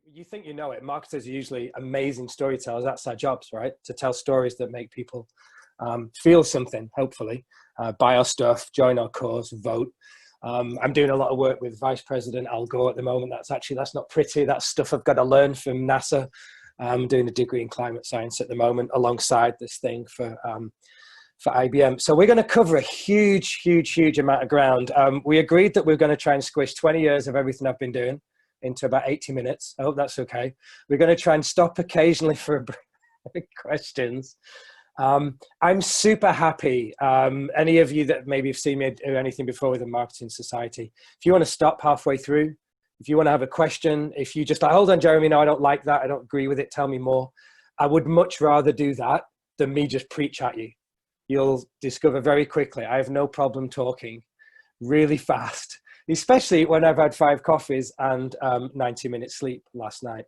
you think you know it. Marketers are usually amazing storytellers. That's our jobs, right? To tell stories that make people feel something, hopefully. Buy our stuff, join our cause, vote. I'm doing a lot of work with Vice President Al Gore at the moment. That's not pretty. That's stuff I've got to learn from NASA. I'm doing a degree in climate science at the moment alongside this thing for IBM. So we're going to cover a huge amount of ground. We agreed that we're going to try and squish 20 years of everything I've been doing into about 80 minutes. I hope that's okay. We're going to try and stop occasionally for questions. I'm super happy. Any of you that maybe have seen me do anything before with the Marketing Society, if you want to stop halfway through, if you want to have a question, if you just like, hold on, Jeremy, no, I don't like that, I don't agree with it, tell me more. I would much rather do that than me just preach at you. You'll discover very quickly, I have no problem talking really fast, especially when I've had 5 coffees and 90 minutes sleep last night.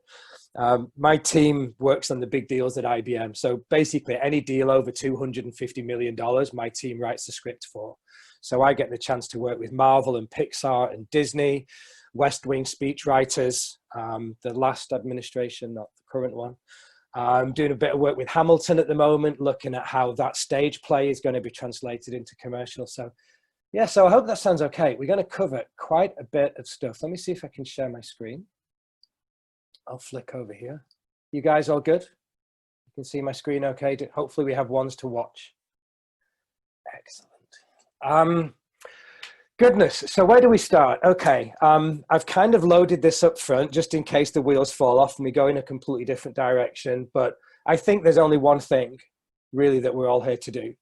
My team works on the big deals at IBM. So basically any deal over $250 million, my team writes the script for. So I get the chance to work with Marvel and Pixar and Disney, West Wing speech writers, the last administration, not the current one. I'm doing a bit of work with Hamilton at the moment, looking at how that stage play is going to be translated into commercial. So yeah, so I hope that sounds okay. We're going to cover quite a bit of stuff. Let me see if I can share my screen. I'll flick over here. You guys all good? You can see my screen okay? Hopefully we have ones to watch. Excellent. Goodness, so where do we start? Okay, I've kind of loaded this up front just in case the wheels fall off and we go in a completely different direction. But I think there's only one thing really that we're all here to do.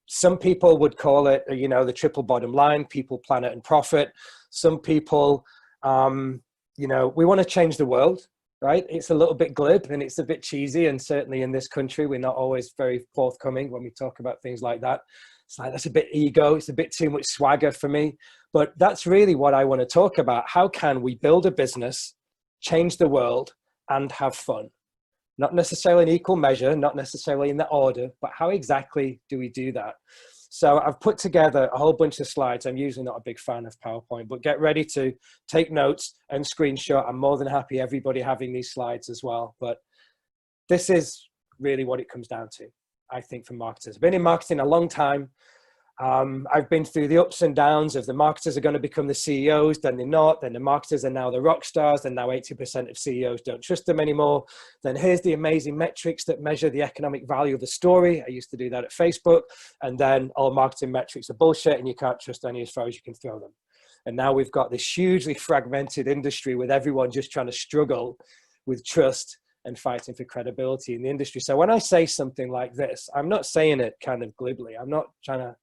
Some people would call it, you know, the triple bottom line, people, planet, and profit. Some people, you know, we want to change the world, right? It's a little bit glib and it's a bit cheesy. And certainly in this country, we're not always very forthcoming when we talk about things like that. It's like, that's a bit ego. It's a bit too much swagger for me. But that's really what I want to talk about. How can we build a business, change the world, and have fun? Not necessarily in equal measure, not necessarily in that order, but how exactly do we do that? So I've put together a whole bunch of slides. I'm usually not a big fan of PowerPoint, but get ready to take notes and screenshot. I'm more than happy everybody having these slides as well. But this is really what it comes down to, I think, for marketers. I've been in marketing a long time. I've been through the ups and downs of the marketers are going to become the CEOs, then they're not, then the marketers are now the rock stars, and now 80% of CEOs don't trust them anymore. Then here's the amazing metrics that measure the economic value of the story. I used to do that at Facebook. And then all marketing metrics are bullshit and you can't trust any as far as you can throw them. And now we've got this hugely fragmented industry with everyone just trying to struggle with trust and fighting for credibility in the industry. So when I say something like this, I'm not saying it kind of glibly. I'm not trying to,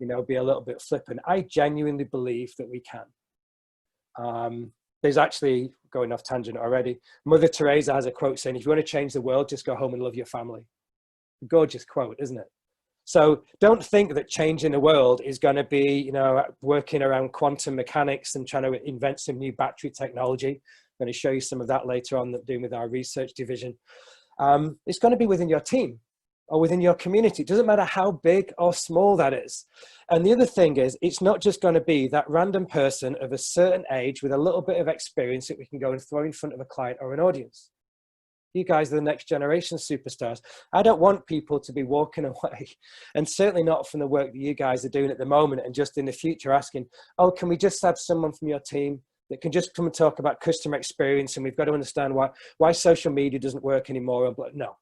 you know, be a little bit flippant. I genuinely believe that we can. There's actually, going off tangent already, Mother Teresa has a quote saying, if you want to change the world, just go home and love your family. Gorgeous quote, isn't it? So don't think that changing the world is going to be, you know, working around quantum mechanics and trying to invent some new battery technology. I'm going to show you some of that later on that doing with our research division. It's going to be within your team or within your community. It doesn't matter how big or small that is. And the other thing is, it's not just going to be that random person of a certain age with a little bit of experience that we can go and throw in front of a client or an audience. You guys are the next generation superstars. I don't want people to be walking away, and certainly not from the work that you guys are doing at the moment and just in the future asking, oh, can we just have someone from your team that can just come and talk about customer experience, and we've got to understand why social media doesn't work anymore. But no,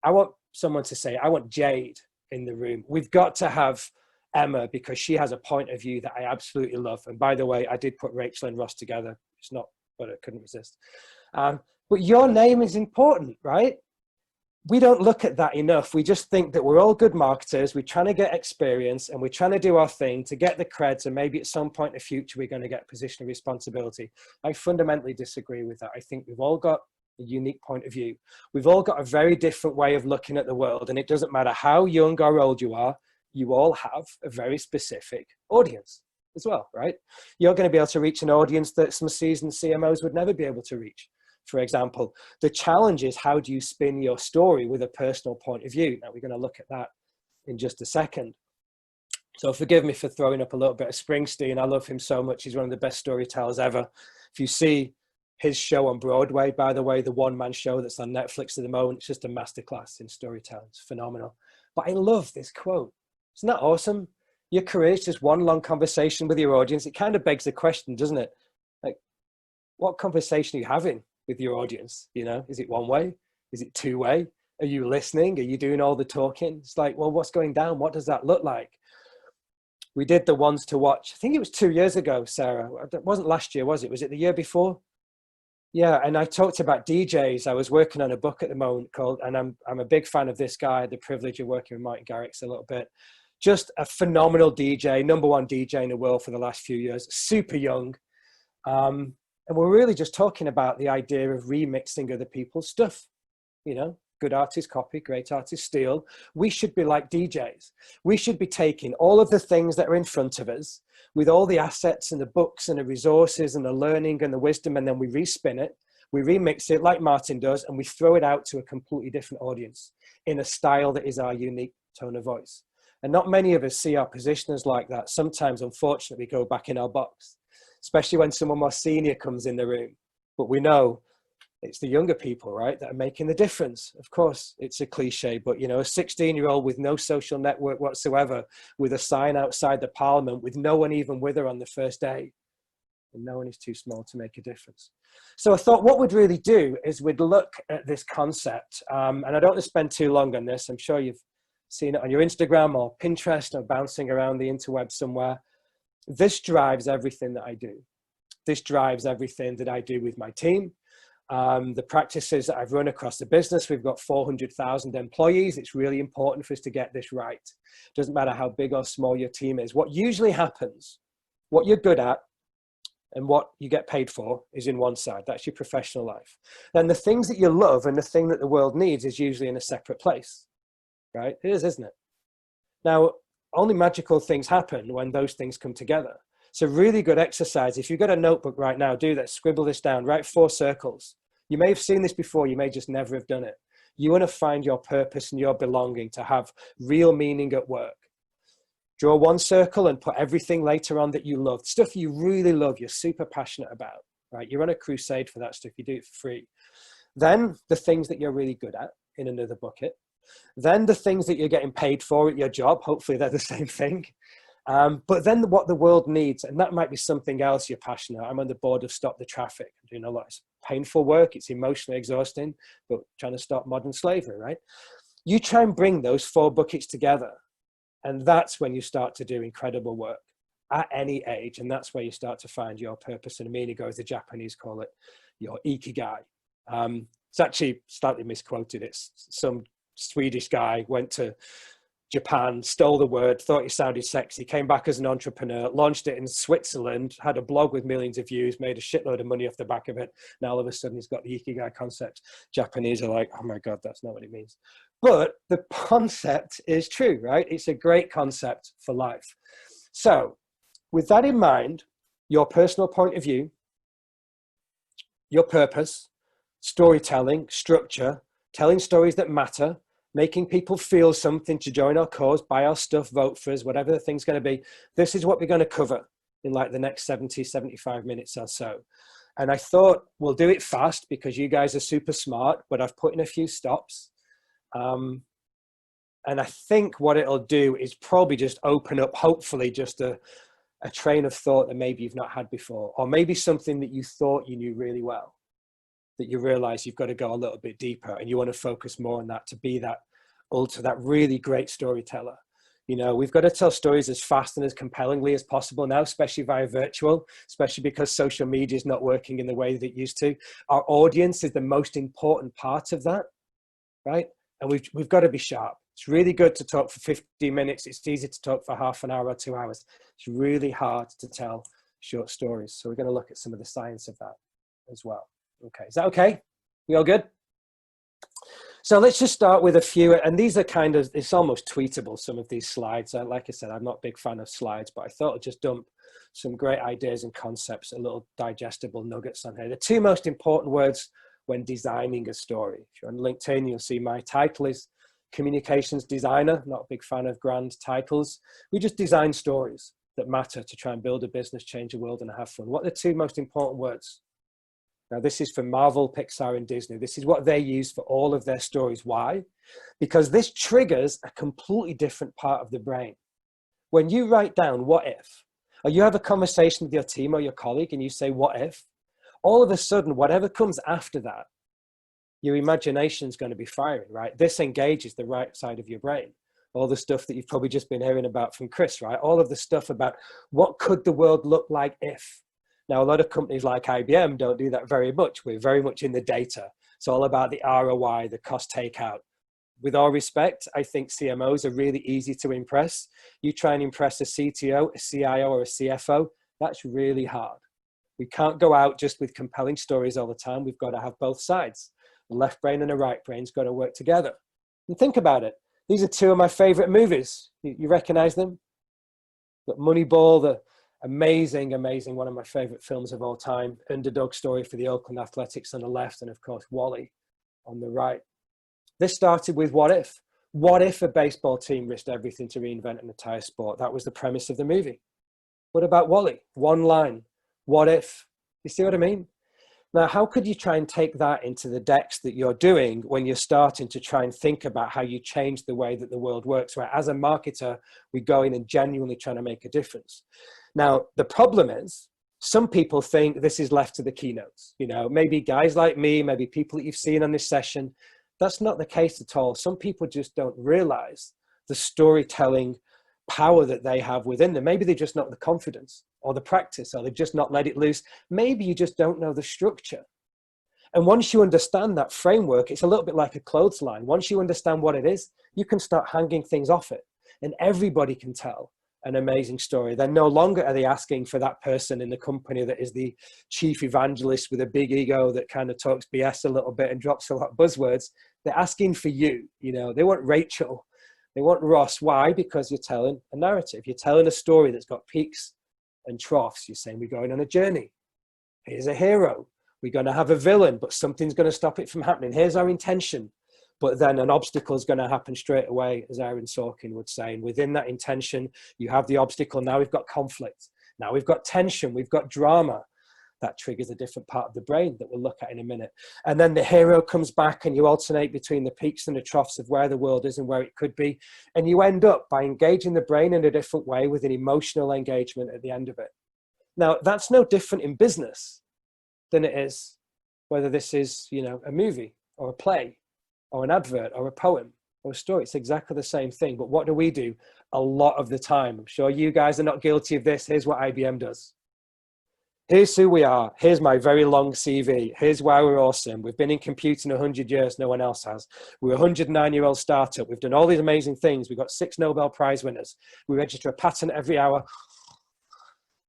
I want someone to say, I want Jade in the room. We've got to have Emma because she has a point of view that I absolutely love. And by the way, I did put Rachel and Ross together. It's not, but I couldn't resist. But your name is important, right? We don't look at that enough. We just think that we're all good marketers. We're trying to get experience and we're trying to do our thing to get the creds. And maybe at some point in the future, we're going to get a position of responsibility. I fundamentally disagree with that. I think we've all got a unique point of view. We've all got a very different way of looking at the world. And it doesn't matter how young or old you are, you all have a very specific audience as well, right? You're going to be able to reach an audience that some seasoned CMOs would never be able to reach. For example, the challenge is how do you spin your story with a personal point of view? Now we're going to look at that in just a second. So forgive me for throwing up a little bit of Springsteen. I love him so much. He's one of the best storytellers ever. If you see His show on Broadway, by the way, the one-man show that's on Netflix at the moment, it's just a masterclass in storytelling. It's phenomenal. But I love this quote. Isn't that awesome? Your career is just one long conversation with your audience. It kind of begs the question, doesn't it? Like, what conversation are you having with your audience? You know, is it one way? Is it two way? Are you listening? Are you doing all the talking? It's like, well, what's going down? What does that look like? We did the ones to watch. I think it was 2 years ago, Sarah. It wasn't last year, was it? Was it the year before? Yeah, and I talked about DJs. I was working on a book at the moment called, and I'm a big fan of this guy. I had the privilege of working with Martin Garrix a little bit. Just a phenomenal DJ, #1 DJ in the world for the last few years, super young. And we're really just talking about the idea of remixing other people's stuff. You know, good artists copy, great artists steal. We should be like DJs. We should be taking all of the things that are in front of us with all the assets and the books and the resources and the learning and the wisdom, and then we respin it, we remix it like Martin does, and we throw it out to a completely different audience in a style that is our unique tone of voice. And not many of us see our position as like that. Sometimes, unfortunately, we go back in our box, especially when someone more senior comes in the room. But we know it's the younger people, right, that are making the difference. Of course, it's a cliche, but, you know, a 16-year-old with no social network whatsoever, with a sign outside the parliament, with no one even with her on the first day, and no one is too small to make a difference. So I thought what we'd really do is we'd look at this concept, and I don't want to spend too long on this. I'm sure you've seen it on your Instagram or Pinterest or bouncing around the interweb somewhere. This drives everything that I do. This drives everything that I do with my team. The practices that I've run across the business. We've got 400,000 employees. It's really important for us to get this right. Doesn't matter how big or small your team is. What usually happens, what you're good at and what you get paid for is in one side. That's your professional life. Then the things that you love and the thing that the world needs is usually in a separate place, right? It is, isn't it? Now, only magical things happen when those things come together. So really good exercise. If you've got a notebook right now, do that, scribble this down, write 4 circles. You may have seen this before, you may just never have done it. You want to find your purpose and your belonging to have real meaning at work. Draw 1 circle and put everything later on that you love, stuff you really love, you're super passionate about, right? You're on a crusade for that stuff, you do it for free. Then the things that you're really good at in another bucket. Then the things that you're getting paid for at your job, hopefully they're the same thing. But then what the world needs, and that might be something else you're passionate. I'm on the board of Stop the Traffic. I'm doing a lot of painful work. It's emotionally exhausting, but trying to stop modern slavery, right? You try and bring those 4 buckets together. And that's when you start to do incredible work at any age. And that's where you start to find your purpose and meaning, or as the Japanese call it, your ikigai. It's actually slightly misquoted. It's some Swedish guy went to Japan, stole the word, thought it sounded sexy, came back as an entrepreneur, launched it in Switzerland, had a blog with millions of views, made a shitload of money off the back of it. Now all of a sudden he's got the ikigai concept. Japanese are like, oh my God, that's not what it means. But the concept is true, right? It's a great concept for life. So with that in mind, your personal point of view, your purpose, storytelling, structure, telling stories that matter, making people feel something to join our cause, buy our stuff, vote for us, whatever the thing's going to be. This is what we're going to cover in like the next 70, 75 minutes or so. And I thought we'll do it fast because you guys are super smart, but I've put in a few stops. And I think what it'll do is probably just open up, hopefully, just a train of thought that maybe you've not had before, or maybe something that you thought you knew really well, that you realize you've got to go a little bit deeper and you want to focus more on that to be that really great storyteller. You know, we've got to tell stories as fast and as compellingly as possible now, especially via virtual, especially because social media is not working in the way that it used to. Our audience is the most important part of that, right? And we've got to be sharp. It's really good to talk for 15 minutes. It's easy to talk for half an hour or 2 hours. It's really hard to tell short stories. So we're going to look at some of the science of that as well. Okay, is that okay? We all good? So let's just start with a few, and these are kind of, it's almost tweetable, some of these slides. Like I said, I'm not a big fan of slides, but I thought I'd just dump some great ideas and concepts, a little digestible nuggets on here. The 2 most important words when designing a story. If you're on LinkedIn, you'll see my title is Communications Designer. Not a big fan of grand titles. We just design stories that matter to try and build a business, change the world, and have fun. What are the 2 most important words? Now, this is for Marvel, Pixar, and Disney. This is what they use for all of their stories. Why? Because this triggers a completely different part of the brain. When you write down what if, or you have a conversation with your team or your colleague and you say, what if, all of a sudden, whatever comes after that, your imagination is going to be firing, right? This engages the right side of your brain. All the stuff that you've probably just been hearing about from Chris, right? All of the stuff about what could the world look like if. Now, a lot of companies like IBM don't do that very much. We're very much in the data. It's all about the ROI, the cost takeout. With all respect, I think CMOs are really easy to impress. You try and impress a CTO, a CIO, or a CFO, that's really hard. We can't go out just with compelling stories all the time. We've got to have both sides. The left brain and the right brain's got to work together. And think about it. These are two of my favorite movies. You recognize them? But Moneyball, the amazing, one of my favorite films of all time. Underdog story for the Oakland Athletics on the left, and of course, Wall-E on the right. This started with what if? What if a baseball team risked everything to reinvent an entire sport? That was the premise of the movie. What about Wall-E? One line. What if? You see what I mean? Now, how could you try and take that into the decks that you're doing when you're starting to try and think about how you change the way that the world works, right? As a marketer, we go in and genuinely trying to make a difference. Now, the problem is, some people think this is left to the keynotes. You know, maybe guys like me, maybe people that you've seen on this session. That's not the case at all. Some people just don't realize the storytelling power that they have within them. Maybe they just not the confidence or the practice, or they've just not let it loose. Maybe you just don't know the structure. And once you understand that framework, it's a little bit like a clothesline. Once you understand what it is, you can start hanging things off it. And everybody can tell an amazing story. Then no longer are they asking for that person in the company that is the chief evangelist with a big ego that kind of talks BS a little bit and drops a lot of buzzwords. They're asking for you. You know, they want Rachel. They want Ross. Why? Because you're telling a narrative. You're telling a story that's got peaks and troughs. You're saying we're going on a journey. Here's a hero. We're going to have a villain, but something's going to stop it from happening. Here's our intention. But then an obstacle is going to happen straight away, as Aaron Sorkin would say. And within that intention, you have the obstacle. Now we've got conflict. Now we've got tension. We've got drama. That triggers a different part of the brain that we'll look at in a minute. And then the hero comes back and you alternate between the peaks and the troughs of where the world is and where it could be. And you end up by engaging the brain in a different way with an emotional engagement at the end of it. Now, that's no different in business than it is whether this is, you know, a movie or a play or an advert or a poem or a story. It's exactly the same thing. But what do? A lot of the time, I'm sure you guys are not guilty of this. Here's what IBM does. Here's who we are. Here's my very long CV. Here's why we're awesome. We've been in computing 100 years. No one else has. We're a 109-year-old startup. We've done all these amazing things. We've got 6 Nobel Prize winners. We register a patent every hour.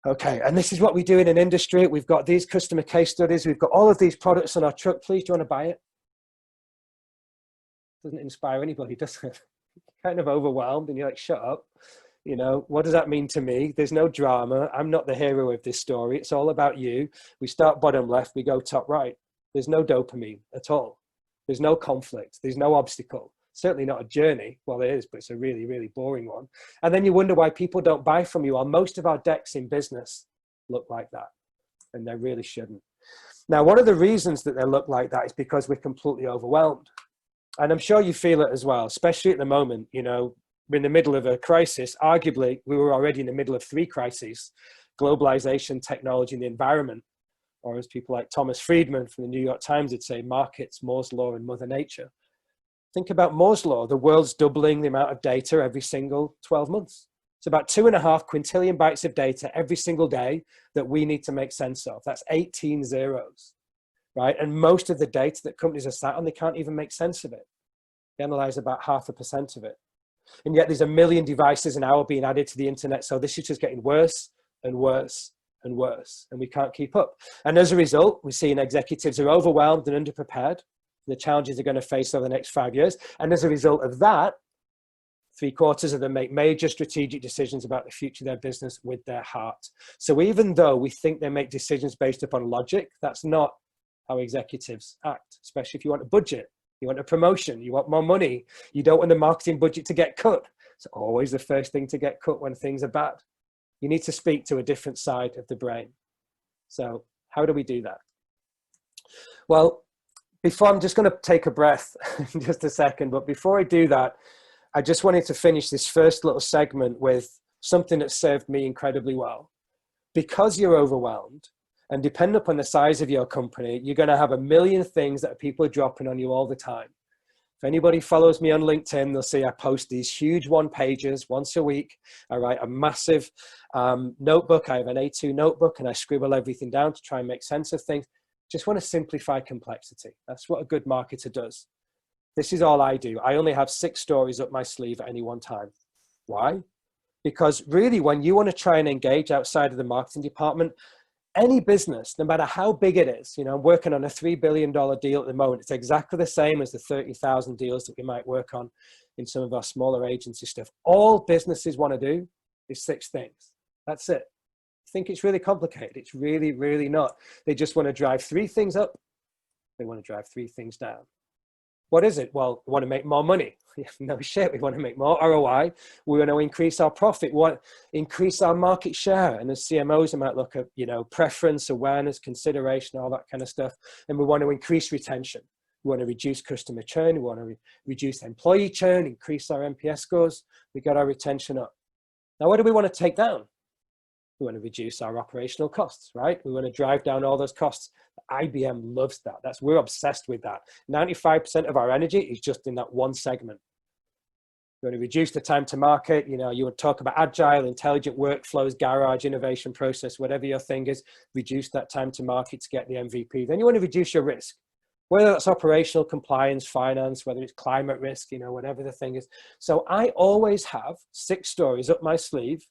Okay, and this is what we do in an industry. We've got these customer case studies. We've got all of these products on our truck. Please, do you want to buy it? Doesn't inspire anybody, does it? Kind of overwhelmed, and you're like, shut up. You know, what does that mean to me? There's no drama. I'm not the hero of this story. It's all about you. We start bottom left, we go top right. There's no dopamine at all. There's no conflict. There's no obstacle. Certainly not a journey. Well, it is, but it's a really, really boring one. And then you wonder why people don't buy from you. Well, most of our decks in business look like that, and they really shouldn't. Now, one of the reasons that they look like that is because we're completely overwhelmed. And I'm sure you feel it as well, especially at the moment. You know, we're in the middle of a crisis. Arguably, we were already in the middle of 3 crises: globalization, technology, and the environment. Or as people like Thomas Friedman from the New York Times would say, markets, Moore's Law, and Mother Nature. Think about Moore's Law. The world's doubling the amount of data every single 12 months. It's about 2.5 quintillion bytes of data every single day that we need to make sense of. That's 18 zeros, right? And most of the data that companies are sat on, they can't even make sense of it. They analyze about 0.5% of it. And yet there's 1 million devices an hour being added to the internet. So this is just getting worse and worse and worse. And we can't keep up. And as a result, we're seeing executives are overwhelmed and underprepared for the challenges they're going to face over the next 5 years. And as a result of that, 3/4 of them make major strategic decisions about the future of their business with their heart. So even though we think they make decisions based upon logic, that's not how executives act, especially if you want a budget. You want a promotion, you want more money, you don't want the marketing budget to get cut. It's always the first thing to get cut when things are bad. You need to speak to a different side of the brain. So how do we do that? Well, before, I'm just going to take a breath in just a second, but before I do that, I just wanted to finish this first little segment with something that served me incredibly well. Because you're overwhelmed, and depending upon the size of your company, you're going to have a million things that people are dropping on you all the time. If anybody follows me on LinkedIn, they'll see I post these huge one-pagers once a week. I write a massive notebook. I have an A2 notebook, and I scribble everything down to try and make sense of things. Just want to simplify complexity. That's what a good marketer does. This is all I do. I only have 6 stories up my sleeve at any one time. Why? Because really, when you want to try and engage outside of the marketing department, any business, no matter how big it is, you know, I'm working on a $3 billion deal at the moment. It's exactly the same as the 30,000 deals that we might work on in some of our smaller agency stuff. All businesses want to do is 6 things. That's it. I think it's really complicated. It's really, really not. They just want to drive 3 things up. They want to drive 3 things down. What is it? Well, we want to make more money. No shit, we want to make more ROI. We want to increase our profit. We want to increase our market share. And as CMOs, we might look at, you know, preference, awareness, consideration, all that kind of stuff. And we want to increase retention. We want to reduce customer churn. We want to reduce employee churn, increase our NPS scores. We got our retention up. Now, what do we want to take down? We want to reduce our operational costs, right? We want to drive down all those costs. IBM loves that. We're obsessed with that. 95% of our energy is just in that one segment. We want to reduce the time to market. You know, you would talk about agile, intelligent workflows, garage, innovation process, whatever your thing is, reduce that time to market to get the MVP. Then you want to reduce your risk, whether that's operational, compliance, finance, whether it's climate risk, you know, whatever the thing is. So I always have 6 stories up my sleeve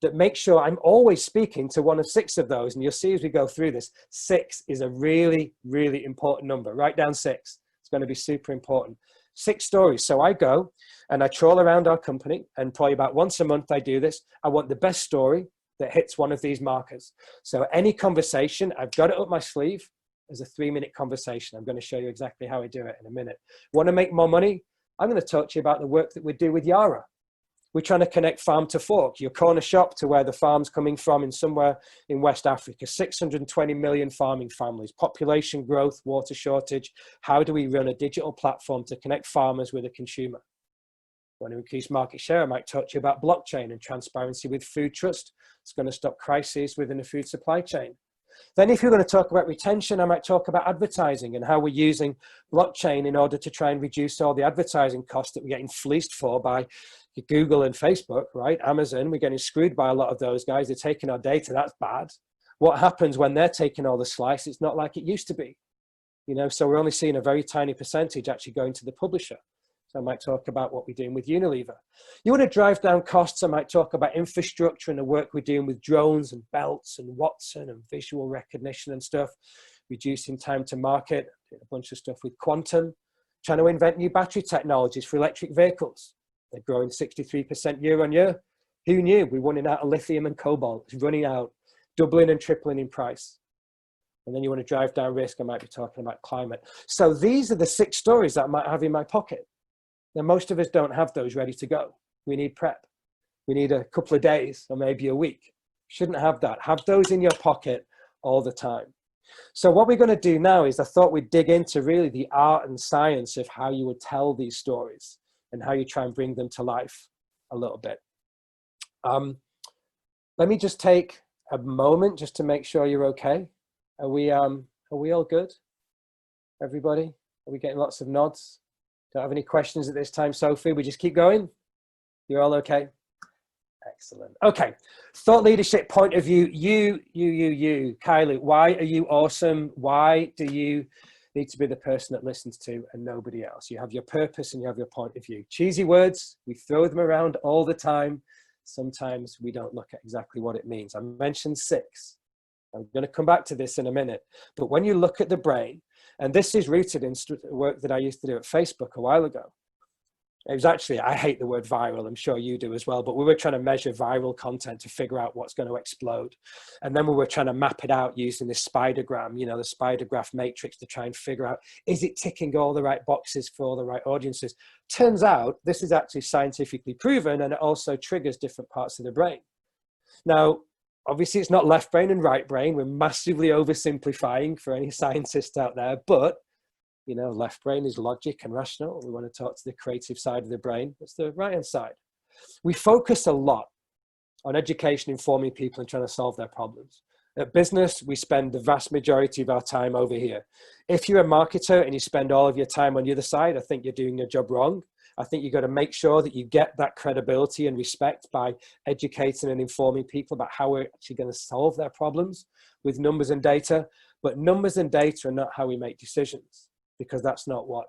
that make sure I'm always speaking to one of 6 of those. And you'll see as we go through this, 6 is a really, really important number. Write down 6. It's going to be super important. 6 stories. So I go and I troll around our company, and probably about once a month I do this. I want the best story that hits one of these markers. So any conversation, I've got it up my sleeve as a 3-minute conversation. I'm going to show you exactly how I do it in a minute. Want to make more money? I'm going to talk to you about the work that we do with Yara. We're trying to connect farm to fork, your corner shop to where the farm's coming from in somewhere in West Africa. 620 million farming families, population growth, water shortage. How do we run a digital platform to connect farmers with a consumer? Want to increase market share? I might talk to you about blockchain and transparency with food trust. It's going to stop crises within the food supply chain. Then if you're going to talk about retention, I might talk about advertising and how we're using blockchain in order to try and reduce all the advertising costs that we're getting fleeced for by Google and Facebook, right? Amazon, we're getting screwed by a lot of those guys. They're taking our data. That's bad. What happens when they're taking all the slice? It's not like it used to be, you know, so we're only seeing a very tiny percentage actually going to the publisher. So I might talk about what we're doing with Unilever. You want to drive down costs? I might talk about infrastructure and the work we're doing with drones and belts and Watson and visual recognition and stuff, reducing time to market, doing a bunch of stuff with quantum, trying to invent new battery technologies for electric vehicles. They're growing 63% year on year. Who knew? We're running out of lithium and cobalt. It's running out, doubling and tripling in price. And then you want to drive down risk. I might be talking about climate. So these are the 6 stories that I might have in my pocket. Now, most of us don't have those ready to go. We need prep. We need a couple of days or maybe a week. Shouldn't have that. Have those in your pocket all the time. So what we're going to do now is I thought we'd dig into really the art and science of how you would tell these stories and how you try and bring them to life a little bit. Let me just take a moment just to make sure you're okay. Are we all good? Everybody? Are we getting lots of nods? Don't have any questions at this time, Sophie? We just keep going? You're all okay? Excellent. Okay. Thought leadership point of view. You, Kylie, why are you awesome? Why do you need to be the person that listens to and nobody else? You have your purpose and you have your point of view. Cheesy words, we throw them around all the time. Sometimes we don't look at exactly what it means. I mentioned 6. I'm going to come back to this in a minute. But when you look at the brain, and this is rooted in work that I used to do at Facebook a while ago. It was actually, I hate the word viral, I'm sure you do as well, but we were trying to measure viral content to figure out what's going to explode. And then we were trying to map it out using this spidergram, you know, the spider graph matrix to try and figure out, is it ticking all the right boxes for all the right audiences? Turns out this is actually scientifically proven, and it also triggers different parts of the brain. Now, Obviously, it's not left brain and right brain. We're massively oversimplifying for any scientists out there, but you know, left brain is logic and rational. We want to talk to the creative side of the brain. It's the right-hand side. We focus a lot on education, informing people and trying to solve their problems. At business, we spend the vast majority of our time over here. If you're a marketer and you spend all of your time on the other side, I think you're doing your job wrong. I think you've got to make sure that you get that credibility and respect by educating and informing people about how we're actually going to solve their problems with numbers and data. But numbers and data are not how we make decisions, because that's not what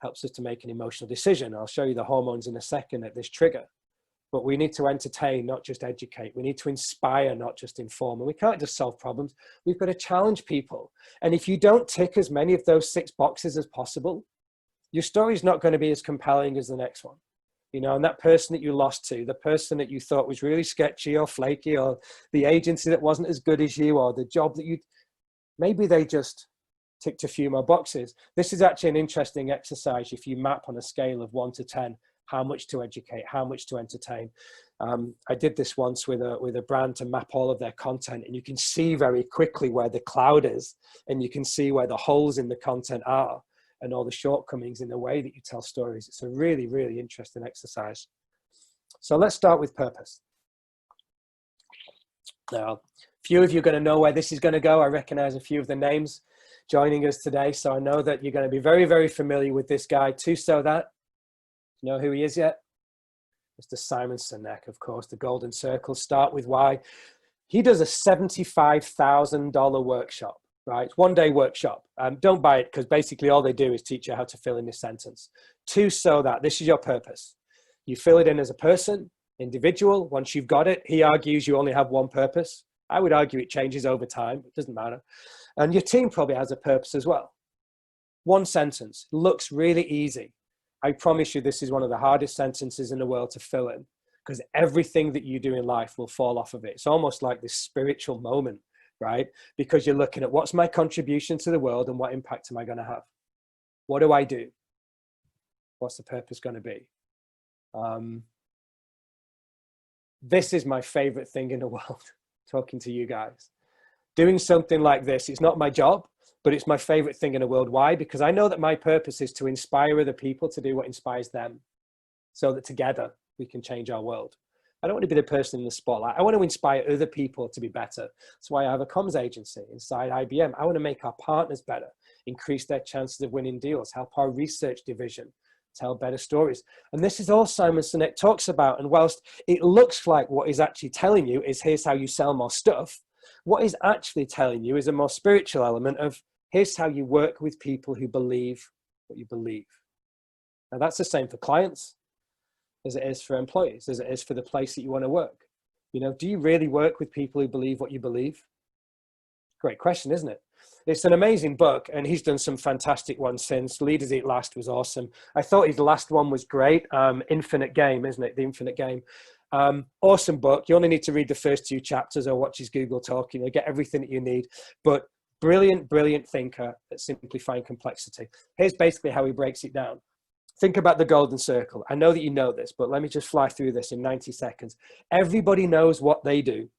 helps us to make an emotional decision. I'll show you the hormones in a second at this trigger. But we need to entertain, not just educate. We need to inspire, not just inform. And we can't just solve problems. We've got to challenge people. And if you don't tick as many of those 6 boxes as possible, your story is not going to be as compelling as the next one. You know, and that person that you lost to, the person that you thought was really sketchy or flaky, or the agency that wasn't as good as you, or the job that you, maybe they just ticked a few more boxes. This is actually an interesting exercise if you map on a scale of 1 to 10, how much to educate, how much to entertain. I did this once with a brand to map all of their content, and you can see very quickly where the cloud is, and you can see where the holes in the content are, and all the shortcomings in the way that you tell stories. It's a really, really interesting exercise. So let's start with purpose. Now, a few of you are going to know where this is going to go. I recognize a few of the names joining us today, so I know that you're going to be very, very familiar with this guy, too. So that, you know who he is yet? Mr. Simon Sinek, of course, the Golden Circle. Start with why. He does a $75,000 workshop, right? One-day workshop. Don't buy it, because basically all they do is teach you how to fill in this sentence. 2, so that. This is your purpose. You fill it in as a person, individual. Once you've got it, he argues you only have one purpose. I would argue it changes over time. It doesn't matter. And your team probably has a purpose as well. 1 sentence. Looks really easy. I promise you this is one of the hardest sentences in the world to fill in, because everything that you do in life will fall off of it. It's almost like this spiritual moment, right? Because you're looking at what's my contribution to the world and what impact am I going to have? What do I do? What's the purpose going to be? This is my favorite thing in the world, talking to you guys. Doing something like this, it's not my job, but it's my favorite thing in the world. Why? Because I know that my purpose is to inspire other people to do what inspires them, so that together we can change our world. I don't want to be the person in the spotlight. I want to inspire other people to be better. That's why I have a comms agency inside IBM. I want to make our partners better, increase their chances of winning deals, help our research division tell better stories. And this is all Simon Sinek talks about. And whilst it looks like what he's actually telling you is here's how you sell more stuff, what he's actually telling you is a more spiritual element of here's how you work with people who believe what you believe. Now that's the same for clients as it is for employees, as it is for the place that you want to work. You know, do you really work with people who believe what you believe? Great question, isn't it? It's an amazing book, and he's done some fantastic ones since. Leaders Eat Last was awesome. I thought his last one was great. Infinite Game, isn't it? The Infinite Game. Awesome book. You only need to read the first 2 chapters or watch his Google Talk. You'll get everything that you need. But brilliant, brilliant thinker at simplifying complexity. Here's basically how he breaks it down. Think about the golden circle. I know that you know this, but let me just fly through this in 90 seconds. Everybody knows what they do.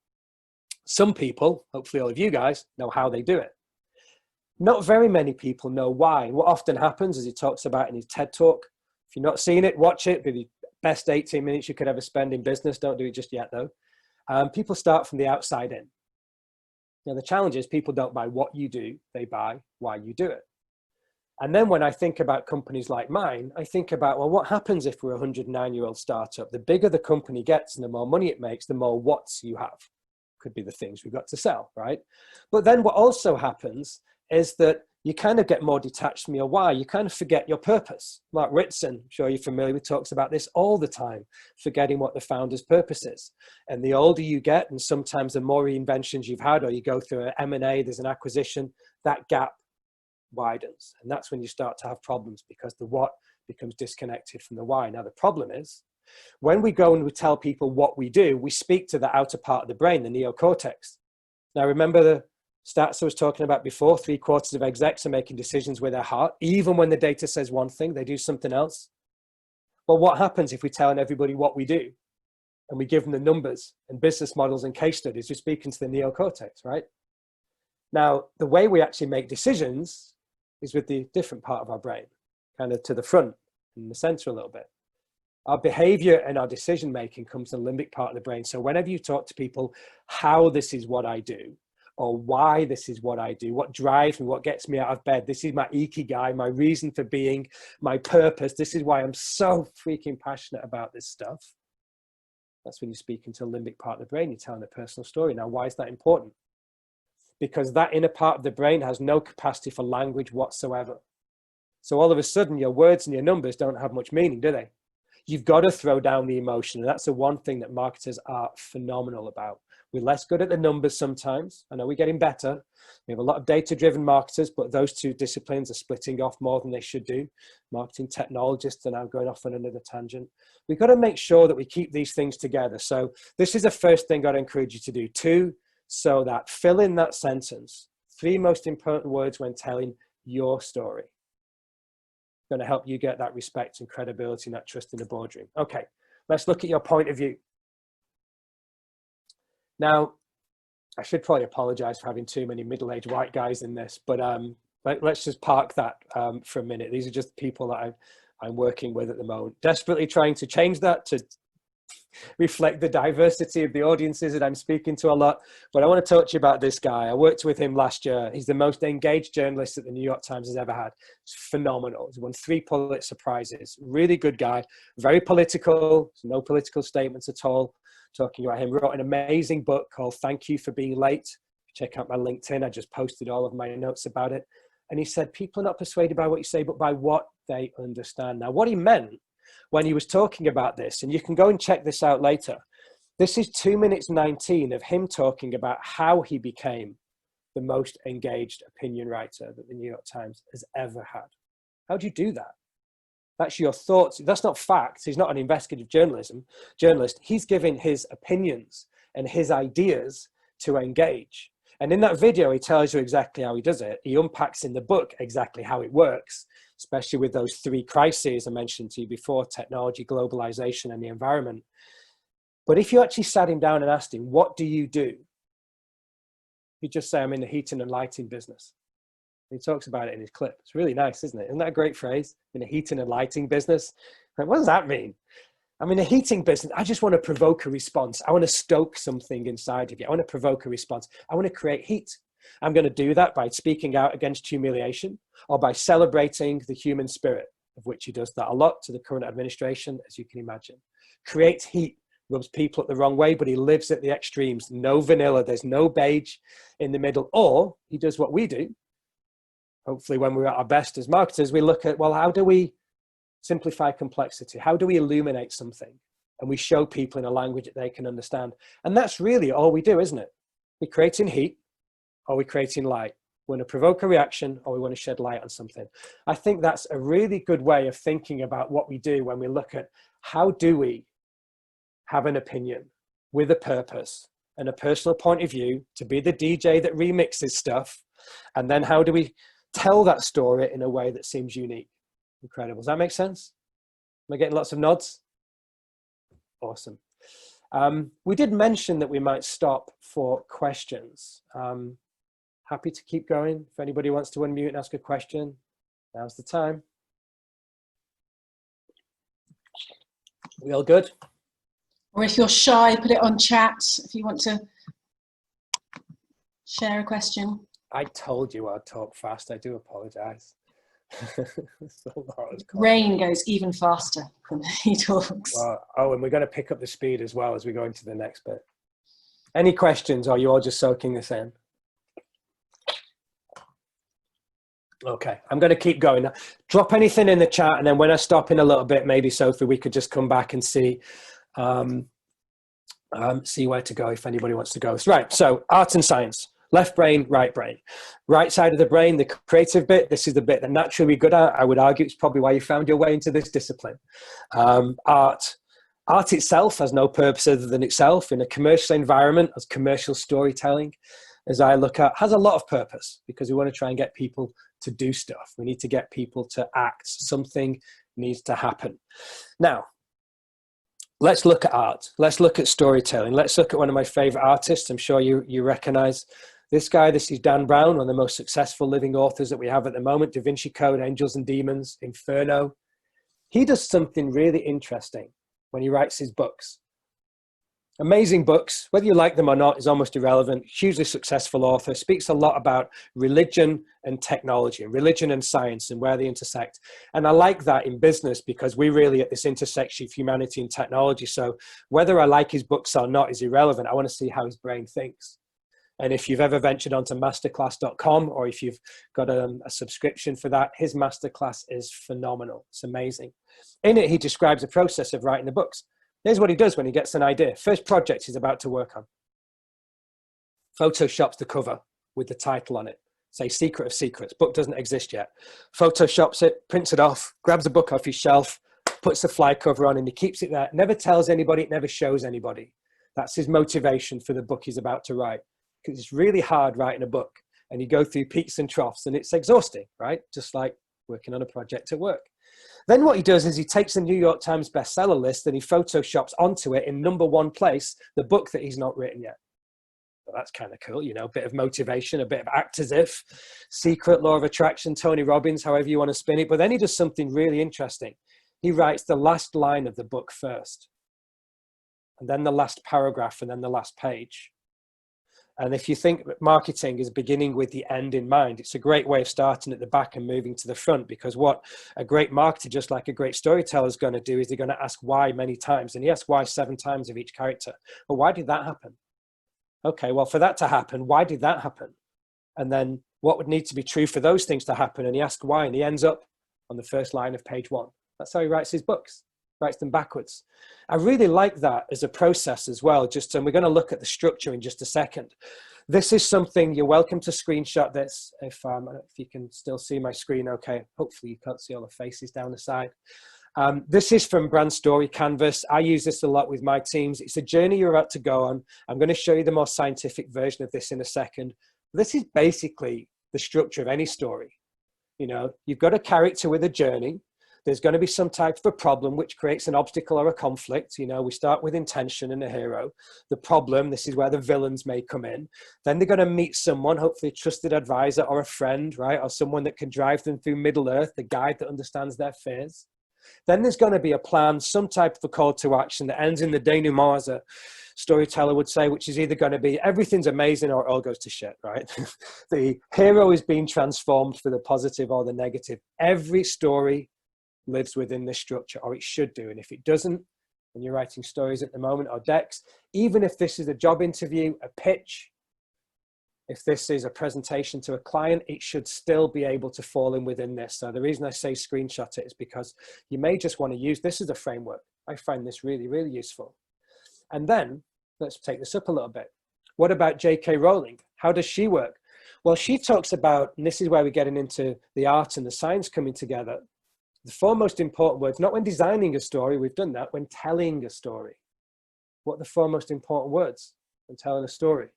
Some people, hopefully all of you guys, know how they do it. Not very many people know why. What often happens, as he talks about in his TED Talk, if you're not seeing it, watch it. It'll be the best 18 minutes you could ever spend in business. Don't do it just yet, though. People start from the outside in. Now, the challenge is people don't buy what you do. They buy why you do it. And then when I think about companies like mine, I think about, well, what happens if we're a 109-year-old startup? The bigger the company gets and the more money it makes, the more what's you have. Could be the things we've got to sell, right? But then what also happens is that you kind of get more detached from your why. You kind of forget your purpose. Mark Ritson, I'm sure you're familiar with, talks about this all the time, forgetting what the founder's purpose is. And the older you get, and sometimes the more reinventions you've had, or you go through an M&A, there's an acquisition, that gap widens. And that's when you start to have problems, because the what becomes disconnected from the why. Now, the problem is when we go and we tell people what we do, we speak to the outer part of the brain, the neocortex. Now, remember the stats I was talking about before? 3/4 of execs are making decisions with their heart. Even when the data says one thing, they do something else. Well, what happens if we're telling everybody what we do? and we give them the numbers and business models and case studies, we're speaking to the neocortex, right? Now, the way we actually make decisions is with the different part of our brain, kind of to the front, in the center a little bit. Our behavior and our decision making comes from the limbic part of the brain. So whenever you talk to people, how this is what I do, or why this is what I do, what drives me, what gets me out of bed, this is my ikigai, my reason for being, my purpose, this is why I'm so freaking passionate about this stuff. That's when you're speaking to the limbic part of the brain, you're telling a personal story. Now, why is that important? Because that inner part of the brain has no capacity for language whatsoever. So all of a sudden, your words and your numbers don't have much meaning, do they? You've got to throw down the emotion. And that's the one thing that marketers are phenomenal about. We're less good at the numbers sometimes. I know we're getting better. We have a lot of data-driven marketers, but those two disciplines are splitting off more than they should do. Marketing technologists are now going off on another tangent. We've got to make sure that we keep these things together. So this is the first thing I'd encourage you to do. 2, so that fill in that sentence. 3 most important words when telling your story. Going to help you get that respect and credibility and that trust in the boardroom. Okay, let's look at your point of view. Now, I should probably apologize for having too many middle-aged white guys in this, but let's just park that for a minute. These are just people that I'm working with at the moment, desperately trying to change that to reflect the diversity of the audiences that I'm speaking to a lot. But I want to talk to you about this guy. I worked with him last year. He's the most engaged journalist that the New York Times has ever had. It's phenomenal. He's won 3 Pulitzer Prizes. Really good guy. Very political. No political statements at all. Talking about him. Wrote an amazing book called Thank You for Being Late. Check out my LinkedIn. I just posted all of my notes about it. And he said, people are not persuaded by what you say, but by what they understand. Now, what he meant when he was talking about this, and you can go and check this out later, this is 2 minutes 19 of him talking about how he became the most engaged opinion writer that the New York Times has ever had. How do you do that? That's your thoughts. That's not facts. He's not an investigative journalist. He's giving his opinions and his ideas to engage. And in that video, he tells you exactly how he does it. He unpacks in the book exactly how it works, especially with those 3 crises I mentioned to you before: technology, globalization, and the environment. But if you actually sat him down and asked him, what do you do? He'd just say, I'm in the heating and lighting business. He talks about it in his clip. It's really nice, isn't it? Isn't that a great phrase? In a heating and lighting business. Like, what does that mean? I'm in a heating business. I just want to provoke a response. I want to stoke something inside of you. I want to provoke a response. I want to create heat. I'm going to do that by speaking out against humiliation or by celebrating the human spirit, of which he does that a lot to the current administration, as you can imagine. Creates heat, rubs people up the wrong way, but he lives at the extremes. No vanilla. There's no beige in the middle. Or he does what we do. Hopefully when we're at our best as marketers, we look at, well, how do we simplify complexity? How do we illuminate something? And we show people in a language that they can understand. And that's really all we do, isn't it? We're creating heat, or we're creating light. We want to provoke a reaction, or we want to shed light on something. I think that's a really good way of thinking about what we do when we look at how do we have an opinion with a purpose and a personal point of view to be the DJ that remixes stuff. And then how do we tell that story in a way that seems unique? Incredible. Does that make sense? Am I getting lots of nods? Awesome. We did mention that we might stop for questions. Happy to keep going. If anybody wants to unmute and ask a question, now's the time. We all good? Or if you're shy, put it on chat if you want to share a question. I told you I'd talk fast. I do apologize. Rain goes even faster when he talks. Well, oh, and we're going to pick up the speed as well as we go into the next bit. Any questions, or are you all just soaking this in? Okay, I'm going to keep going. Drop anything in the chat, and then when I stop in a little bit, maybe Sophie, we could just come back and see where to go if anybody wants to go. Right, so art and science. Left brain, right brain. Right side of the brain, the creative bit, this is the bit that naturally we're good at. I would argue it's probably why you found your way into this discipline. Art itself has no purpose other than itself. In a commercial environment, as commercial storytelling, as I look at, has a lot of purpose because we want to try and get people to do stuff. We need to get people to act. Something needs to happen. Now, let's look at art. Let's look at storytelling. Let's look at one of my favorite artists. I'm sure you recognize this guy. This is Dan Brown, one of the most successful living authors that we have at the moment. Da Vinci Code, Angels and Demons, Inferno. He does something really interesting when he writes his books. Amazing books, whether you like them or not, is almost irrelevant. Hugely successful author, speaks a lot about religion and technology, religion and science and where they intersect. And I like that in business because we're really at this intersection of humanity and technology. So whether I like his books or not is irrelevant. I want to see how his brain thinks. And if you've ever ventured onto masterclass.com or if you've got a subscription for that, his masterclass is phenomenal. It's amazing. In it, he describes the process of writing the books. Here's what he does when he gets an idea. First project he's about to work on. Photoshops the cover with the title on it. Say, Secret of Secrets. Book doesn't exist yet. Photoshops it, prints it off, grabs a book off his shelf, puts the fly cover on, and he keeps it there. Never tells anybody, it never shows anybody. That's his motivation for the book he's about to write. Because it's really hard writing a book. And you go through peaks and troughs, and it's exhausting, right? Just like working on a project at work. Then what he does is he takes the New York Times bestseller list and he photoshops onto it in #1 place the book that he's not written yet. Well, that's kind of cool, you know, a bit of motivation, a bit of act as if, secret, law of attraction, Tony Robbins, however you want to spin it. But then he does something really interesting. He writes the last line of the book first, and then the last paragraph, and then the last page. And if you think marketing is beginning with the end in mind, it's a great way of starting at the back and moving to the front, because what a great marketer, just like a great storyteller, is going to do is they're going to ask why many times. And he asks why 7 times of each character. Well, why did that happen? Okay, well, for that to happen, why did that happen? And then what would need to be true for those things to happen? And he asks why, and he ends up on the first line of page 1. That's how he writes his books. Writes them backwards. I really like that as a process as well. And we're going to look at the structure in just a second. This is something, you're welcome to screenshot this if you can still see my screen okay. Hopefully you can't see all the faces down the side. This is from Brand Story Canvas. I use this a lot with my teams. It's a journey you're about to go on. I'm going to show you the more scientific version of this in a second. This is basically the structure of any story. You know, you've got a character with a journey. There's going to be some type of a problem which creates an obstacle or a conflict. You know, we start with intention and a hero. The problem, this is where the villains may come in. Then they're going to meet someone, hopefully a trusted advisor or a friend, right? Or someone that can drive them through Middle Earth, the guide that understands their fears. Then there's going to be a plan, some type of a call to action that ends in the denouement, as a storyteller would say, which is either going to be everything's amazing or it all goes to shit, right? The hero is being transformed for the positive or the negative. Every story lives within this structure, or it should do. And if it doesn't, when you're writing stories at the moment or decks, even if this is a job interview, a pitch, if this is a presentation to a client, it should still be able to fall in within this. So the reason I say screenshot it is because you may just want to use this as a framework. I find this really, really useful. And then let's take this up a little bit. What about J.K. Rowling? How does she work? Well, she talks about, and this is where we're getting into the art and the science coming together, the 4 most important words, not when designing a story, we've done that, when telling a story. What are the 4 most important words when telling a story?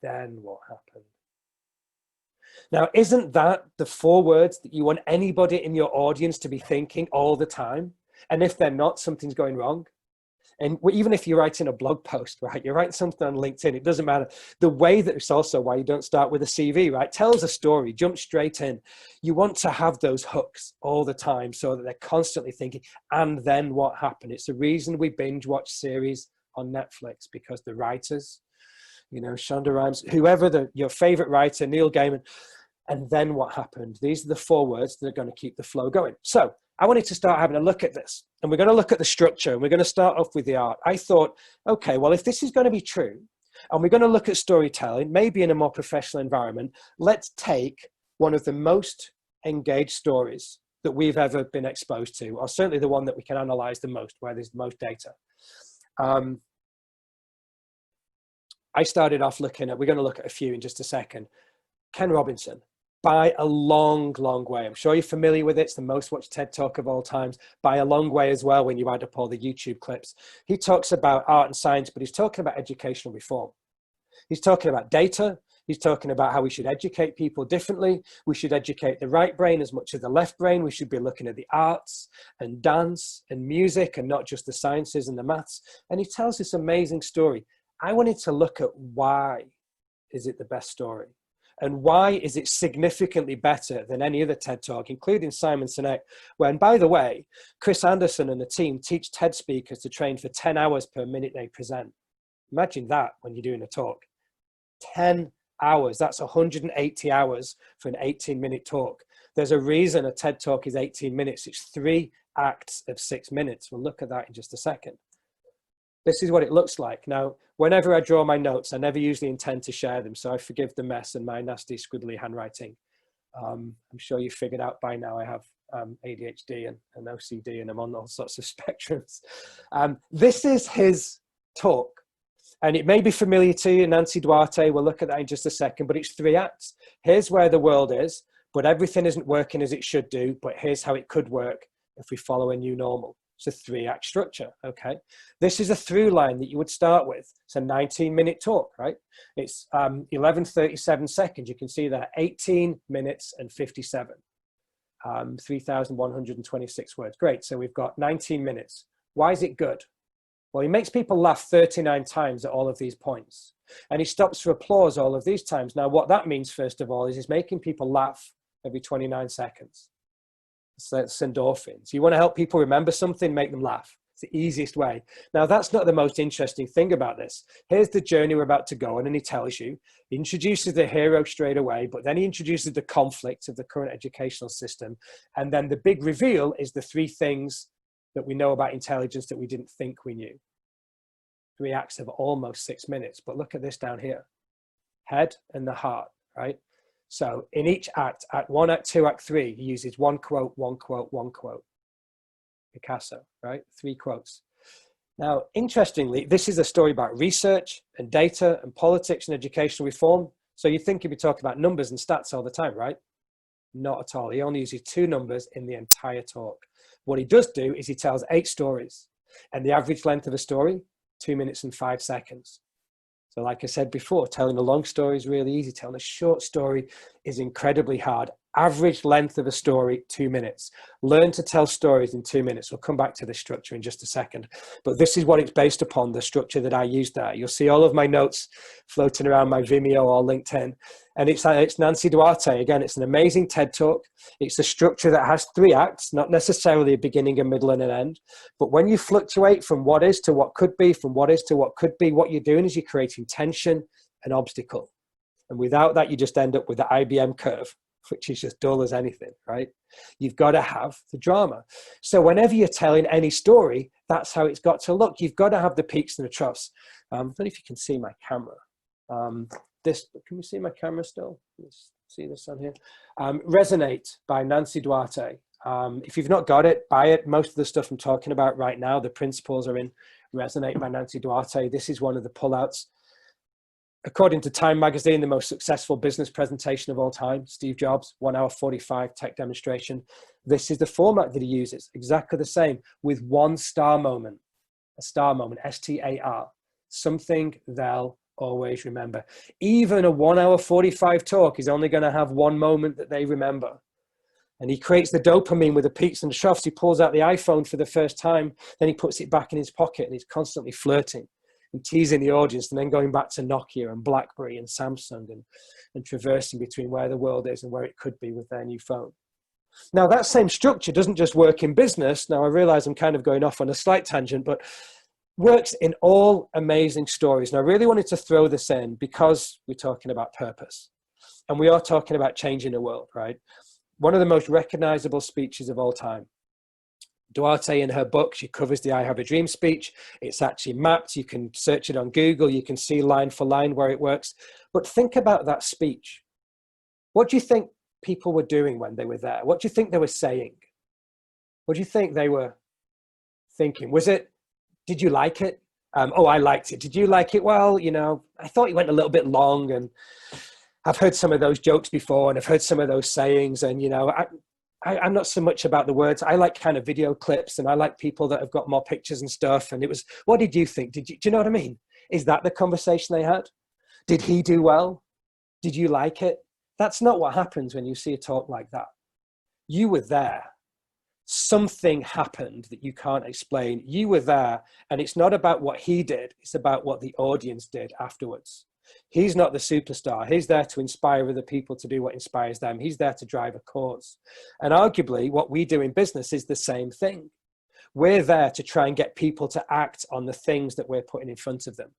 Then what happened? Now, isn't that the 4 words that you want anybody in your audience to be thinking all the time? And if they're not, something's going wrong. And even if you're writing a blog post, right, you're writing something on LinkedIn, it doesn't matter. The way that it's also why you don't start with a CV, right? Tell us a story, jump straight in. You want to have those hooks all the time so that they're constantly thinking, and then what happened? It's the reason we binge watch series on Netflix, because the writers, you know, Shonda Rhimes, whoever your favorite writer, Neil Gaiman, and then what happened? These are the 4 words that are going to keep the flow going. So I wanted to start having a look at this, and we're going to look at the structure, and we're going to start off with the art. I thought, okay, well, if this is going to be true, and we're going to look at storytelling, maybe in a more professional environment, let's take one of the most engaged stories that we've ever been exposed to, or certainly the one that we can analyze the most, where there's the most data. I started off looking at, we're going to look at a few in just a second. Ken Robinson, by a long, long way. I'm sure you're familiar with it. It's the most watched TED Talk of all times, by a long way as well when you add up all the YouTube clips. He talks about art and science, but he's talking about educational reform. He's talking about data. He's talking about how we should educate people differently. We should educate the right brain as much as the left brain. We should be looking at the arts and dance and music and not just the sciences and the maths. And he tells this amazing story. I wanted to look at why is it the best story? And why is it significantly better than any other TED Talk, including Simon Sinek, when, by the way, Chris Anderson and the team teach TED speakers to train for 10 hours per minute they present. Imagine that when you're doing a talk. 10 hours, that's 180 hours for an 18-minute talk. There's a reason a TED Talk is 18 minutes. It's 3 acts of 6 minutes. We'll look at that in just a second. This is what it looks like. Now, whenever I draw my notes, I never usually intend to share them, so I forgive the mess and my nasty scribbly handwriting. I'm sure you figured out by now I have ADHD and OCD, and I'm on all sorts of spectrums. This is his talk, and it may be familiar to you, Nancy Duarte. We'll look at that in just a second, but it's 3 acts. Here's where the world is, but everything isn't working as it should do, but here's how it could work if we follow a new normal. It's a 3-act structure, okay? This is a through line that you would start with. It's a 19-minute talk, right? It's 11:37 seconds. You can see that 18 minutes and 57, 3,126 words. Great, so we've got 19 minutes. Why is it good? Well, he makes people laugh 39 times at all of these points. And he stops for applause all of these times. Now, what that means, first of all, is he's making people laugh every 29 seconds. It's endorphins. You want to help people remember something, make them laugh. It's the easiest way. Now, that's not the most interesting thing about this. Here's the journey we're about to go on, and he tells you, he introduces the hero straight away, but then he introduces the conflict of the current educational system. And then the big reveal is the 3 things that we know about intelligence that we didn't think we knew. 3 acts of almost 6 minutes, but look at this down here. Head and the heart, right? So in each act, Act 1, Act 2, Act 3, he uses 1 quote, 1 quote, 1 quote. Picasso, right? 3 quotes. Now, interestingly, this is a story about research and data and politics and educational reform. So you think he'd be talking about numbers and stats all the time, right? Not at all. He only uses 2 numbers in the entire talk. What he does do is he tells 8 stories, and the average length of a story, 2 minutes and 5 seconds. So like I said before, telling a long story is really easy. Telling a short story is incredibly hard. Average length of a story, 2 minutes. Learn to tell stories in 2 minutes. We'll come back to this structure in just a second. But this is what it's based upon, the structure that I used there. You'll see all of my notes floating around my Vimeo or LinkedIn. And it's Nancy Duarte. Again, it's an amazing TED Talk. It's a structure that has 3 acts, not necessarily a beginning, a middle, and an end. But when you fluctuate from what is to what could be, from what is to what could be, what you're doing is you're creating tension and obstacle. And without that, you just end up with the IBM curve, which is just dull as anything, right? You've got to have the drama. So whenever you're telling any story, that's how it's got to look. You've got to have the peaks and the troughs. I don't know if you can see my camera. Can you see my camera still? Let's see this on here. Resonate by Nancy Duarte. If you've not got it, buy it. Most of the stuff I'm talking about right now, the principles are in Resonate by Nancy Duarte. This is one of the pullouts. According to Time magazine, the most successful business presentation of all time, Steve Jobs, 1 hour 45 tech demonstration. This is the format that he uses, exactly the same, with 1 star moment, a star moment, STAR, something they'll always remember. Even a 1 hour 45 talk is only going to have 1 moment that they remember. And he creates the dopamine with the peaks and the troughs. He pulls out the iPhone for the first time, then he puts it back in his pocket, and he's constantly flirting and teasing the audience, and then going back to Nokia and BlackBerry and Samsung and traversing between where the world is and where it could be with their new phone. Now, that same structure doesn't just work in business. Now, I realize I'm kind of going off on a slight tangent, but works in all amazing stories. And I really wanted to throw this in because we're talking about purpose. And we are talking about changing the world, right? One of the most recognizable speeches of all time. Duarte, in her book, she covers the I Have a Dream speech. It's actually mapped. You can search it on Google. You can see line for line where it works. But think about that speech. What do you think people were doing when they were there? What do you think they were saying? What do you think they were thinking? Did you like it? Oh, I liked it. Did you like it? Well, I thought it went a little bit long, and I've heard some of those jokes before, and I've heard some of those sayings, and, I'm not so much about the words. I like kind of video clips, and I like people that have got more pictures and stuff. And it was, what did you think? Do you know what I mean? Is that the conversation they had? Did he do well? Did you like it? That's not what happens when you see a talk like that. You were there. Something happened that you can't explain. You were there, and it's not about what he did. It's about what the audience did afterwards. He's not the superstar. He's there to inspire other people to do what inspires them. He's there to drive a cause. And arguably, what we do in business is the same thing. We're there to try and get people to act on the things that we're putting in front of them.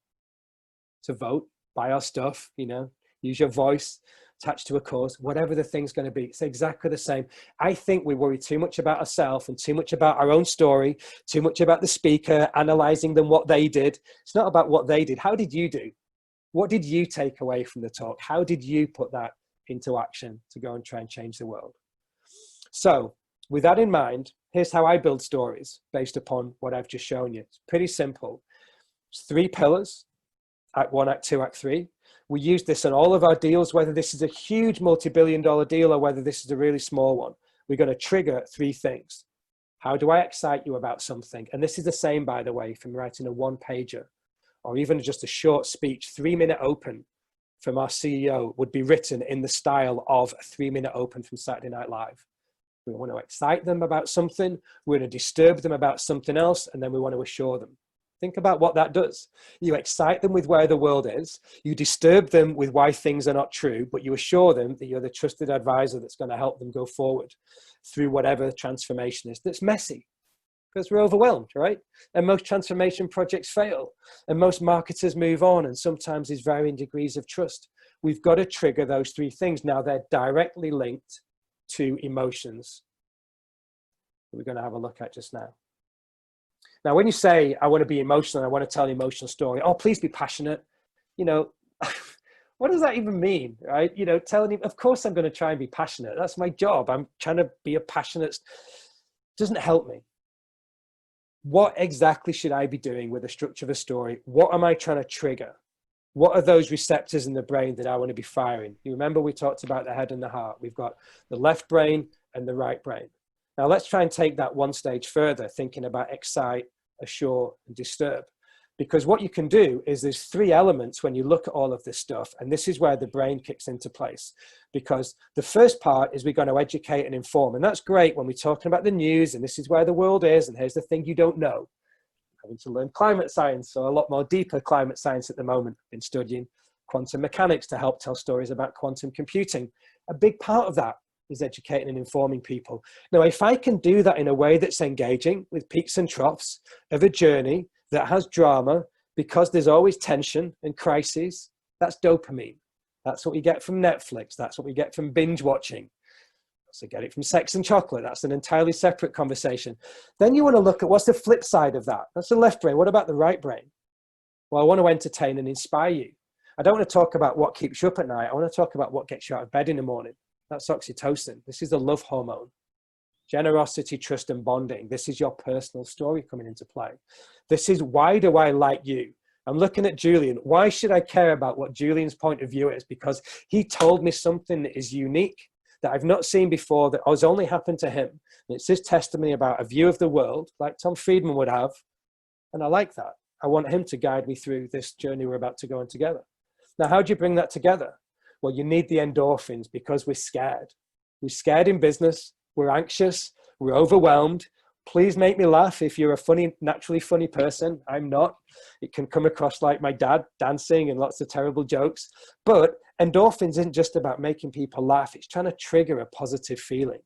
To vote, buy our stuff, use your voice, attached to a cause, whatever the thing's going to be. It's exactly the same. I think we worry too much about ourselves and too much about our own story, too much about the speaker, analyzing them, what they did. It's not about what they did. How did you do? What did you take away from the talk? How did you put that into action to go and try and change the world? So with that in mind, here's how I build stories based upon what I've just shown you. It's pretty simple. It's 3 pillars: Act 1, Act 2, Act 3. We use this on all of our deals, whether this is a huge multi-billion-dollar deal or whether this is a really small one. We're going to trigger 3 things. How do I excite you about something? And this is the same, by the way, from writing a 1-pager or even just a short speech. 3-minute open from our CEO would be written in the style of a 3-minute open from Saturday Night Live. We want to excite them about something, we're going to disturb them about something else, and then we want to assure them. Think about what that does. You excite them with where the world is, you disturb them with why things are not true, but you assure them that you're the trusted advisor that's going to help them go forward through whatever transformation is that's messy. Because we're overwhelmed, right? And most transformation projects fail, and most marketers move on, and sometimes there's varying degrees of trust. We've got to trigger those 3 things. Now they're directly linked to emotions that we're going to have a look at just now. Now, when you say, I want to be emotional, I want to tell an emotional story, oh, please be passionate. What does that even mean, right? Telling him, of course I'm going to try and be passionate. That's my job. I'm trying to be a passionate. Doesn't help me. What exactly should I be doing with the structure of a story? What am I trying to trigger? What are those receptors in the brain that I want to be firing? You remember we talked about the head and the heart. We've got the left brain and the right brain. Now let's try and take that one stage further, thinking about excite, assure, and disturb. Because what you can do is there's 3 elements when you look at all of this stuff, and this is where the brain kicks into place. Because the first part is we're going to educate and inform, and that's great when we're talking about the news, and this is where the world is, and here's the thing you don't know. I'm having to learn climate science, or a lot more deeper climate science at the moment. I've been studying quantum mechanics to help tell stories about quantum computing. A big part of that is educating and informing people. Now, if I can do that in a way that's engaging with peaks and troughs of a journey that has drama, because there's always tension and crises, that's dopamine. That's what we get from Netflix. That's what we get from binge watching. Also get it from sex and chocolate. That's an entirely separate conversation. Then you want to look at what's the flip side of that. That's the left brain. What about the right brain? Well, I want to entertain and inspire you. I don't want to talk about what keeps you up at night. I want to talk about what gets you out of bed in the morning. That's oxytocin. This is the love hormone. Generosity, trust, and bonding. This is your personal story coming into play. This is, why do I like you? I'm looking at Julian. Why should I care about what Julian's point of view is? Because he told me something that is unique, that I've not seen before, that has only happened to him. And it's his testimony about a view of the world, like Tom Friedman would have. And I like that. I want him to guide me through this journey we're about to go on together. Now, how do you bring that together? Well, you need the endorphins, because we're scared. We're scared in business. We're anxious. We're overwhelmed. Please make me laugh if you're a funny, naturally funny person. I'm not. It can come across like my dad dancing and lots of terrible jokes. But endorphins isn't just about making people laugh. It's trying to trigger a positive feeling,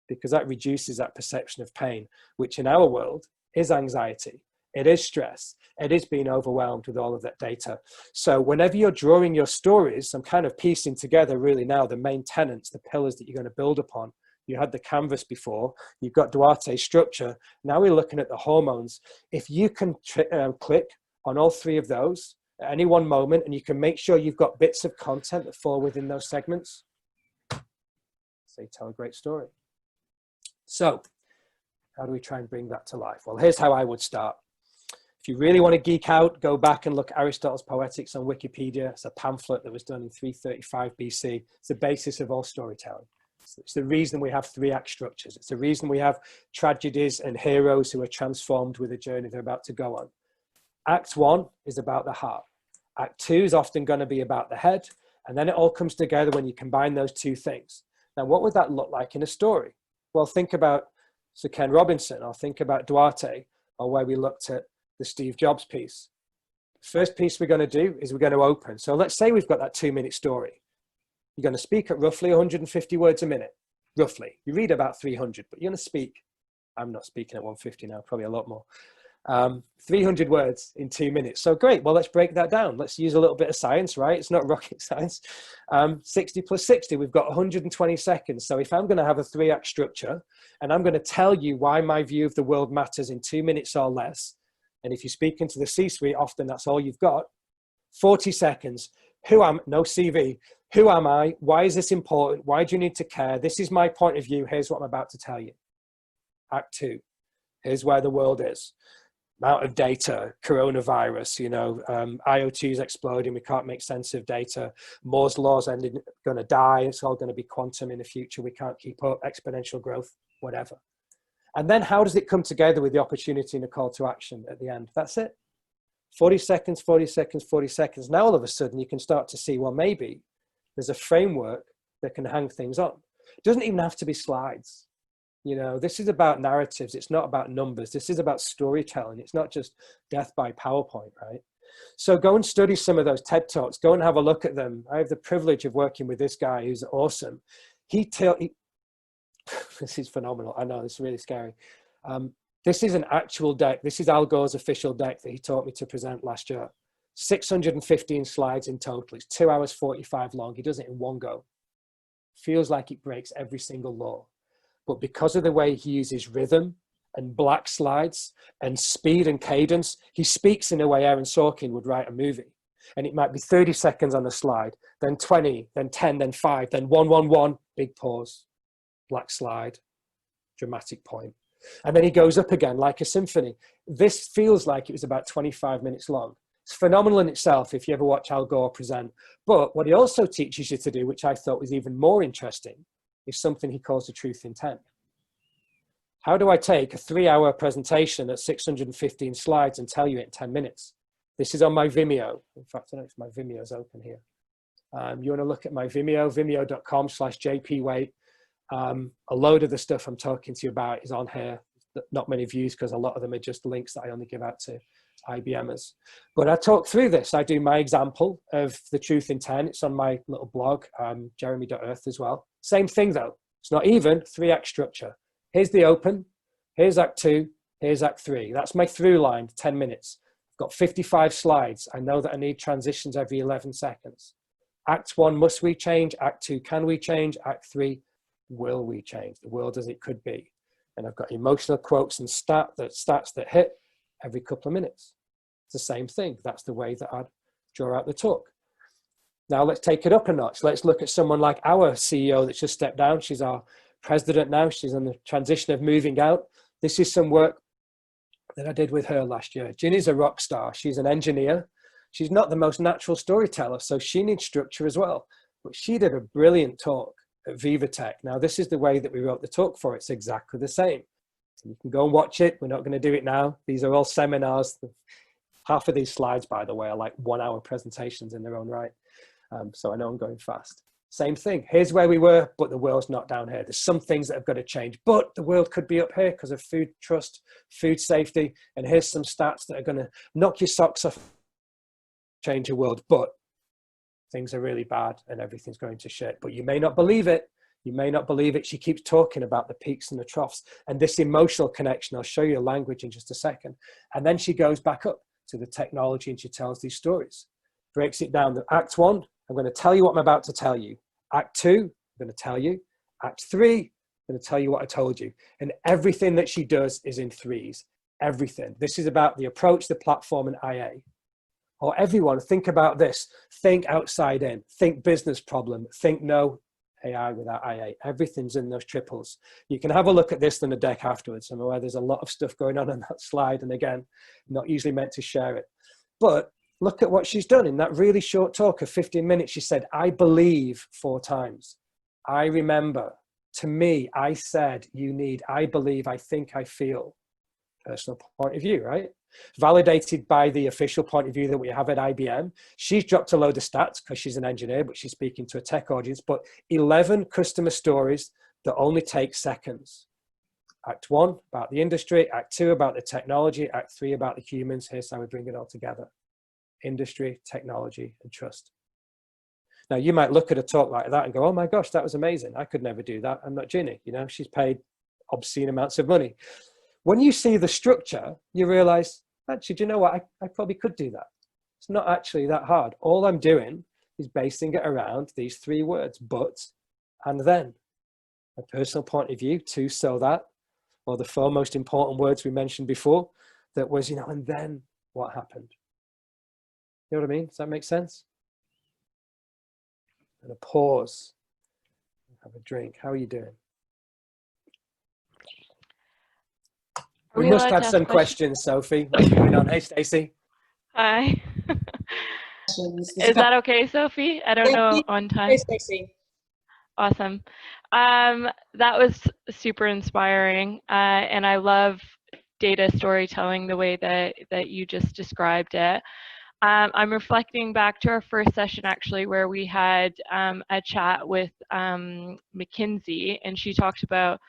because that reduces that perception of pain, which in our world is anxiety. It is stress. It is being overwhelmed with all of that data. So whenever you're drawing your stories, I'm kind of piecing together really now the main tenets, the pillars that you're going to build upon. You had the canvas before, you've got Duarte's structure. Now we're looking at the hormones. If you can click on all 3 of those at any one moment, and you can make sure you've got bits of content that fall within those segments, so you tell a great story. So how do we try and bring that to life? Well, here's how I would start. If you really want to geek out, go back and look at Aristotle's Poetics on Wikipedia. It's a pamphlet that was done in 335 BC. It's the basis of all storytelling. It's the reason we have 3-act structures. It's the reason we have tragedies and heroes who are transformed with the journey they're about to go on. Act 1 is about the heart. Act 2 is often going to be about the head. And then it all comes together when you combine those two things. Now, what would that look like in a story? Well, think about Sir Ken Robinson, or think about Duarte, or where we looked at the Steve Jobs piece. First piece we're going to do is we're going to open. So let's say we've got that 2-minute story. You're going to speak at roughly 150 words a minute, roughly. You read about 300, but you're going to speak. I'm not speaking at 150 now, probably a lot more. 300 words in 2 minutes. So great. Well, let's break that down. Let's use a little bit of science, right? It's not rocket science. 60 plus 60, we've got 120 seconds. So if I'm going to have a 3-act structure and I'm going to tell you why my view of the world matters in 2 minutes or less, and if you speak into the C-suite, often that's all you've got. 40 seconds. No CV. Who am I? Why is this important? Why do you need to care? This is my point of view. Here's what I'm about to tell you. Act 2. Here's where the world is. Amount of data, coronavirus, IoT is exploding. We can't make sense of data. Moore's law's going to die. It's all going to be quantum in the future. We can't keep up. Exponential growth, whatever. And then how does it come together with the opportunity and a call to action at the end? That's it. 40 seconds, 40 seconds, 40 seconds. Now all of a sudden you can start to see, well, maybe there's a framework that can hang things on. It doesn't even have to be slides. This is about narratives. It's not about numbers. This is about storytelling. It's not just death by PowerPoint, right? So go and study some of those TED Talks. Go and have a look at them. I have the privilege of working with this guy who's awesome. This is phenomenal. I know, it's really scary. This is an actual deck. This is Al Gore's official deck that he taught me to present last year. 615 slides in total. It's 2 hours 45 long. He does it in one go. Feels like it breaks every single law. But because of the way he uses rhythm and black slides and speed and cadence, he speaks in a way Aaron Sorkin would write a movie. And it might be 30 seconds on the slide, then 20, then 10, then 5, then 1, 1, 1, big pause, black slide, dramatic point. And then he goes up again like a symphony. This feels like it was about 25 minutes long. It's phenomenal in itself if you ever watch Al Gore present. But what he also teaches you to do, which I thought was even more interesting, is something he calls the truth intent. How do I take a 3-hour presentation at 615 slides and tell you it in 10 minutes? This is on my Vimeo. In fact, I don't know if my Vimeo's open here. You want to look at my Vimeo, vimeo.com/jpwaite. A load of the stuff I'm talking to you about is on here. Not many views because a lot of them are just links that I only give out to IBMers. But I talk through this. I do my example of the truth intent. It's on my little blog, jeremy.earth as well. Same thing though. It's not even 3-act structure. Here's the open. Here's Act 2. Here's Act 3. That's my through line, 10 minutes. I've got 55 slides. I know that I need transitions every 11 seconds. Act 1, must we change? Act 2, can we change? Act 3, will we change the world as it could be? And I've got emotional quotes and stats that hit every couple of minutes. It's the same thing. That's the way that I'd draw out the talk. Now let's take it up a notch. Let's look at someone like our CEO that's just stepped down. She's our president now. She's on the transition of moving out. This is some work that I did with her last year. Ginny's a rock star. She's an engineer. She's not the most natural storyteller, so she needs structure as well. But she did a brilliant talk at VivaTech. Now, this is the way that we wrote the talk for. It's exactly the same. You can go and watch it. We're not going to do it now. These are all seminars. Half of these slides, by the way, are like 1-hour presentations in their own right. So I know I'm going fast. Same thing. Here's where we were, but the world's not down here. There's some things that have got to change, but the world could be up here because of food trust, food safety. And here's some stats that are going to knock your socks off, change your world, but things are really bad and everything's going to shit. But you may not believe it. You may not believe it. She keeps talking about the peaks and the troughs and this emotional connection. I'll show you the language in just a second. And then she goes back up to the technology and she tells these stories. Breaks it down. Act 1, I'm going to tell you what I'm about to tell you. Act 2, I'm going to tell you. Act 3, I'm going to tell you what I told you. And everything that she does is in threes. Everything. This is about the approach, the platform, and IA. Or everyone, think about this. Think outside in. Think business problem. Think no AI without IA. Everything's in those triples. You can have a look at this in the deck afterwards. I'm aware there's a lot of stuff going on that slide. And again, not usually meant to share it. But look at what she's done in that really short talk of 15 minutes. She said, I believe 4 times. I remember. To me, I said, you need, I believe, I think, I feel. Personal point of view, right? validated by the official point of view that we have at IBM. She's dropped a load of stats because she's an engineer, but she's speaking to a tech audience, but 11 customer stories that only take seconds. Act 1, about the industry. Act 2, about the technology. Act 3, about the humans. Here's how we bring it all together. Industry, technology, and trust. Now, you might look at a talk like that and go, oh my gosh, that was amazing. I could never do that. I'm not Ginny. You know, she's paid obscene amounts of money. When you see the structure, you realize, actually, do you know what? I probably could do that. It's not actually that hard. All I'm doing is basing it around these 3 words, but, and then. A personal point of view, to, so that, or the 4 most important words we mentioned before, that was, you know, and then what happened? You know what I mean? Does that make sense? And a pause, have a drink. How are you doing? We must have some questions, Sophie. What's going on? Hey, Stacey. Hi. Is that okay, Sophie? I don't know on time. Hey, Stacey. Awesome. That was super inspiring, and I love data storytelling the way that you just described it. I'm reflecting back to our first session actually, where we had a chat with McKinsey, and she talked about,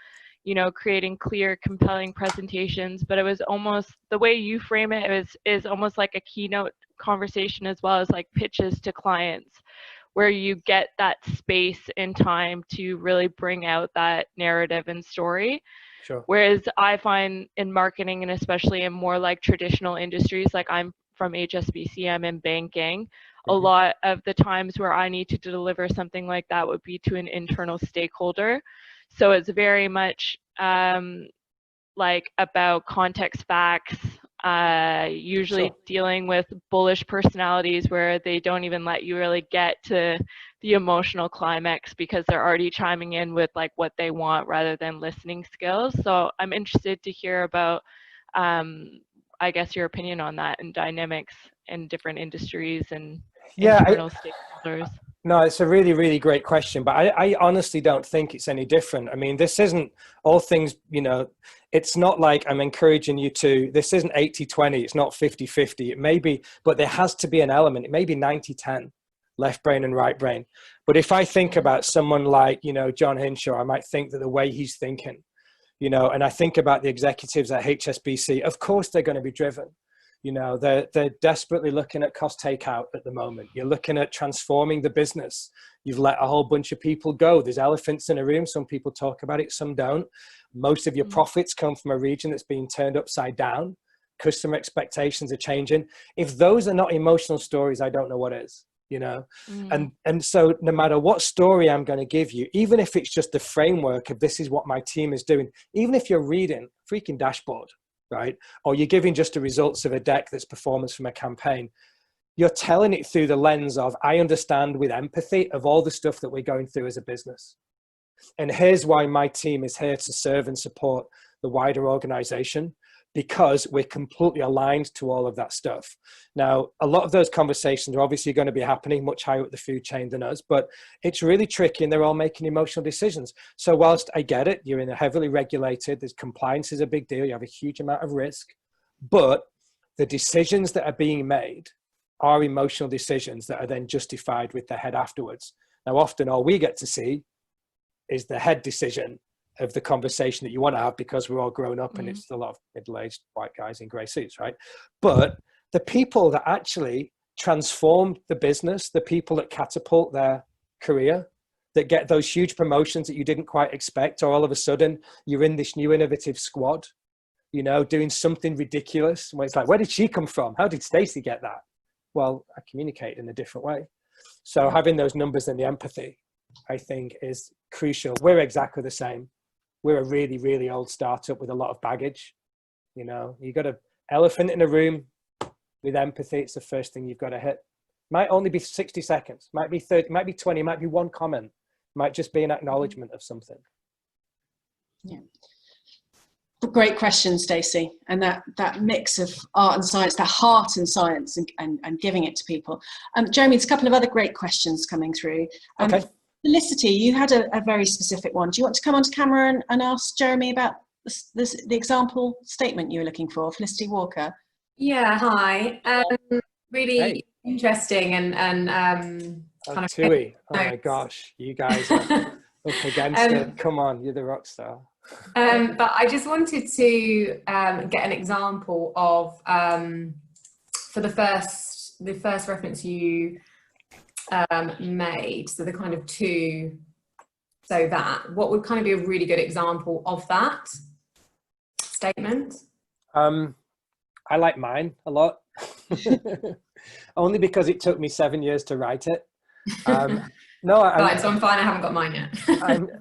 you know, creating clear, compelling presentations, but it was almost the way you frame it is almost like a keynote conversation as well as like pitches to clients, where you get that space and time to really bring out that narrative and story. Sure. Whereas I find in marketing, and especially in more like traditional industries, like I'm from HSBC, I'm in banking, a lot of the times where I need to deliver something like that would be to an internal stakeholder. So it's very much like about context facts, usually Sure. dealing with bullish personalities where they don't even let you really get to the emotional climax because they're already chiming in with like what they want rather than listening skills. So I'm interested to hear about, I guess, your opinion on that and dynamics in different industries and internal stakeholders. No, it's a really, really great question, but I honestly don't think it's any different. I mean, this isn't all things, you know, it's not like I'm encouraging you to, this isn't 80-20, it's not 50-50. It may be, but there has to be an element. It may be 90-10, left brain and right brain. But if I think about someone like, you know, John Hinshaw, I might think that the way he's thinking, you know, and I think about the executives at HSBC, of course they're going to be driven. You know, they're desperately looking at cost takeout at the moment. You're looking at transforming the business. You've let a whole bunch of people go. There's elephants in a room. Some people talk about it, some don't. Most of your profits come from a region that's being turned upside down. Customer expectations are changing. If those are not emotional stories, I don't know what is, you know? And so no matter what story I'm going to give you, even if it's just the framework of this is what my team is doing, even if you're reading a freaking dashboard, right? Or you're giving just the results of a deck that's performance from a campaign. You're telling it through the lens of, I understand with empathy of all the stuff that we're going through as a business. And here's why my team is here to serve and support the wider organization, because we're completely aligned to all of that stuff. Now, a lot of those conversations are obviously going to be happening much higher up the food chain than us, but it's really tricky and they're all making emotional decisions. So whilst I get it, you're in a heavily regulated, there's compliance is a big deal, you have a huge amount of risk, but the decisions that are being made are emotional decisions that are then justified with the head afterwards. Now, often all we get to see is the head decision of the conversation that you want to have because we're all grown up and it's a lot of middle-aged white guys in gray suits, right? But the people that actually transform the business, the people that catapult their career, that get those huge promotions that you didn't quite expect, or all of a sudden you're in this new innovative squad, you know, doing something ridiculous. Where it's like, where did she come from? How did Stacey get that? Well, I communicate in a different way. So having those numbers and the empathy, I think, is crucial. We're exactly the same. We're a really, really old startup with a lot of baggage. You know, you got an elephant in a room with empathy. It's the first thing you've got to hit. Might only be 60 seconds, might be 30, might be 20, might be one comment, might just be an acknowledgement of something. Yeah. Great question, Stacey. And that mix of art and science, that heart and science and giving it to people. Jeremy, there's a couple of other great questions coming through. Okay. Felicity, you had a very specific one. Do you want to come onto camera and ask Jeremy about the example statement you were looking for? Felicity Walker. Yeah, hi. Really Hey. interesting and Oh, kind of Tui. Oh my notes. gosh, you guys are up against it. um, Come on, you're the rock star. but I just wanted to get an example of for the first reference you made, so the kind of two, so that what would kind of be a really good example of that statement? I like mine a lot, only because it took me 7 years to write it. No, Right, so I'm fine. I haven't got mine yet.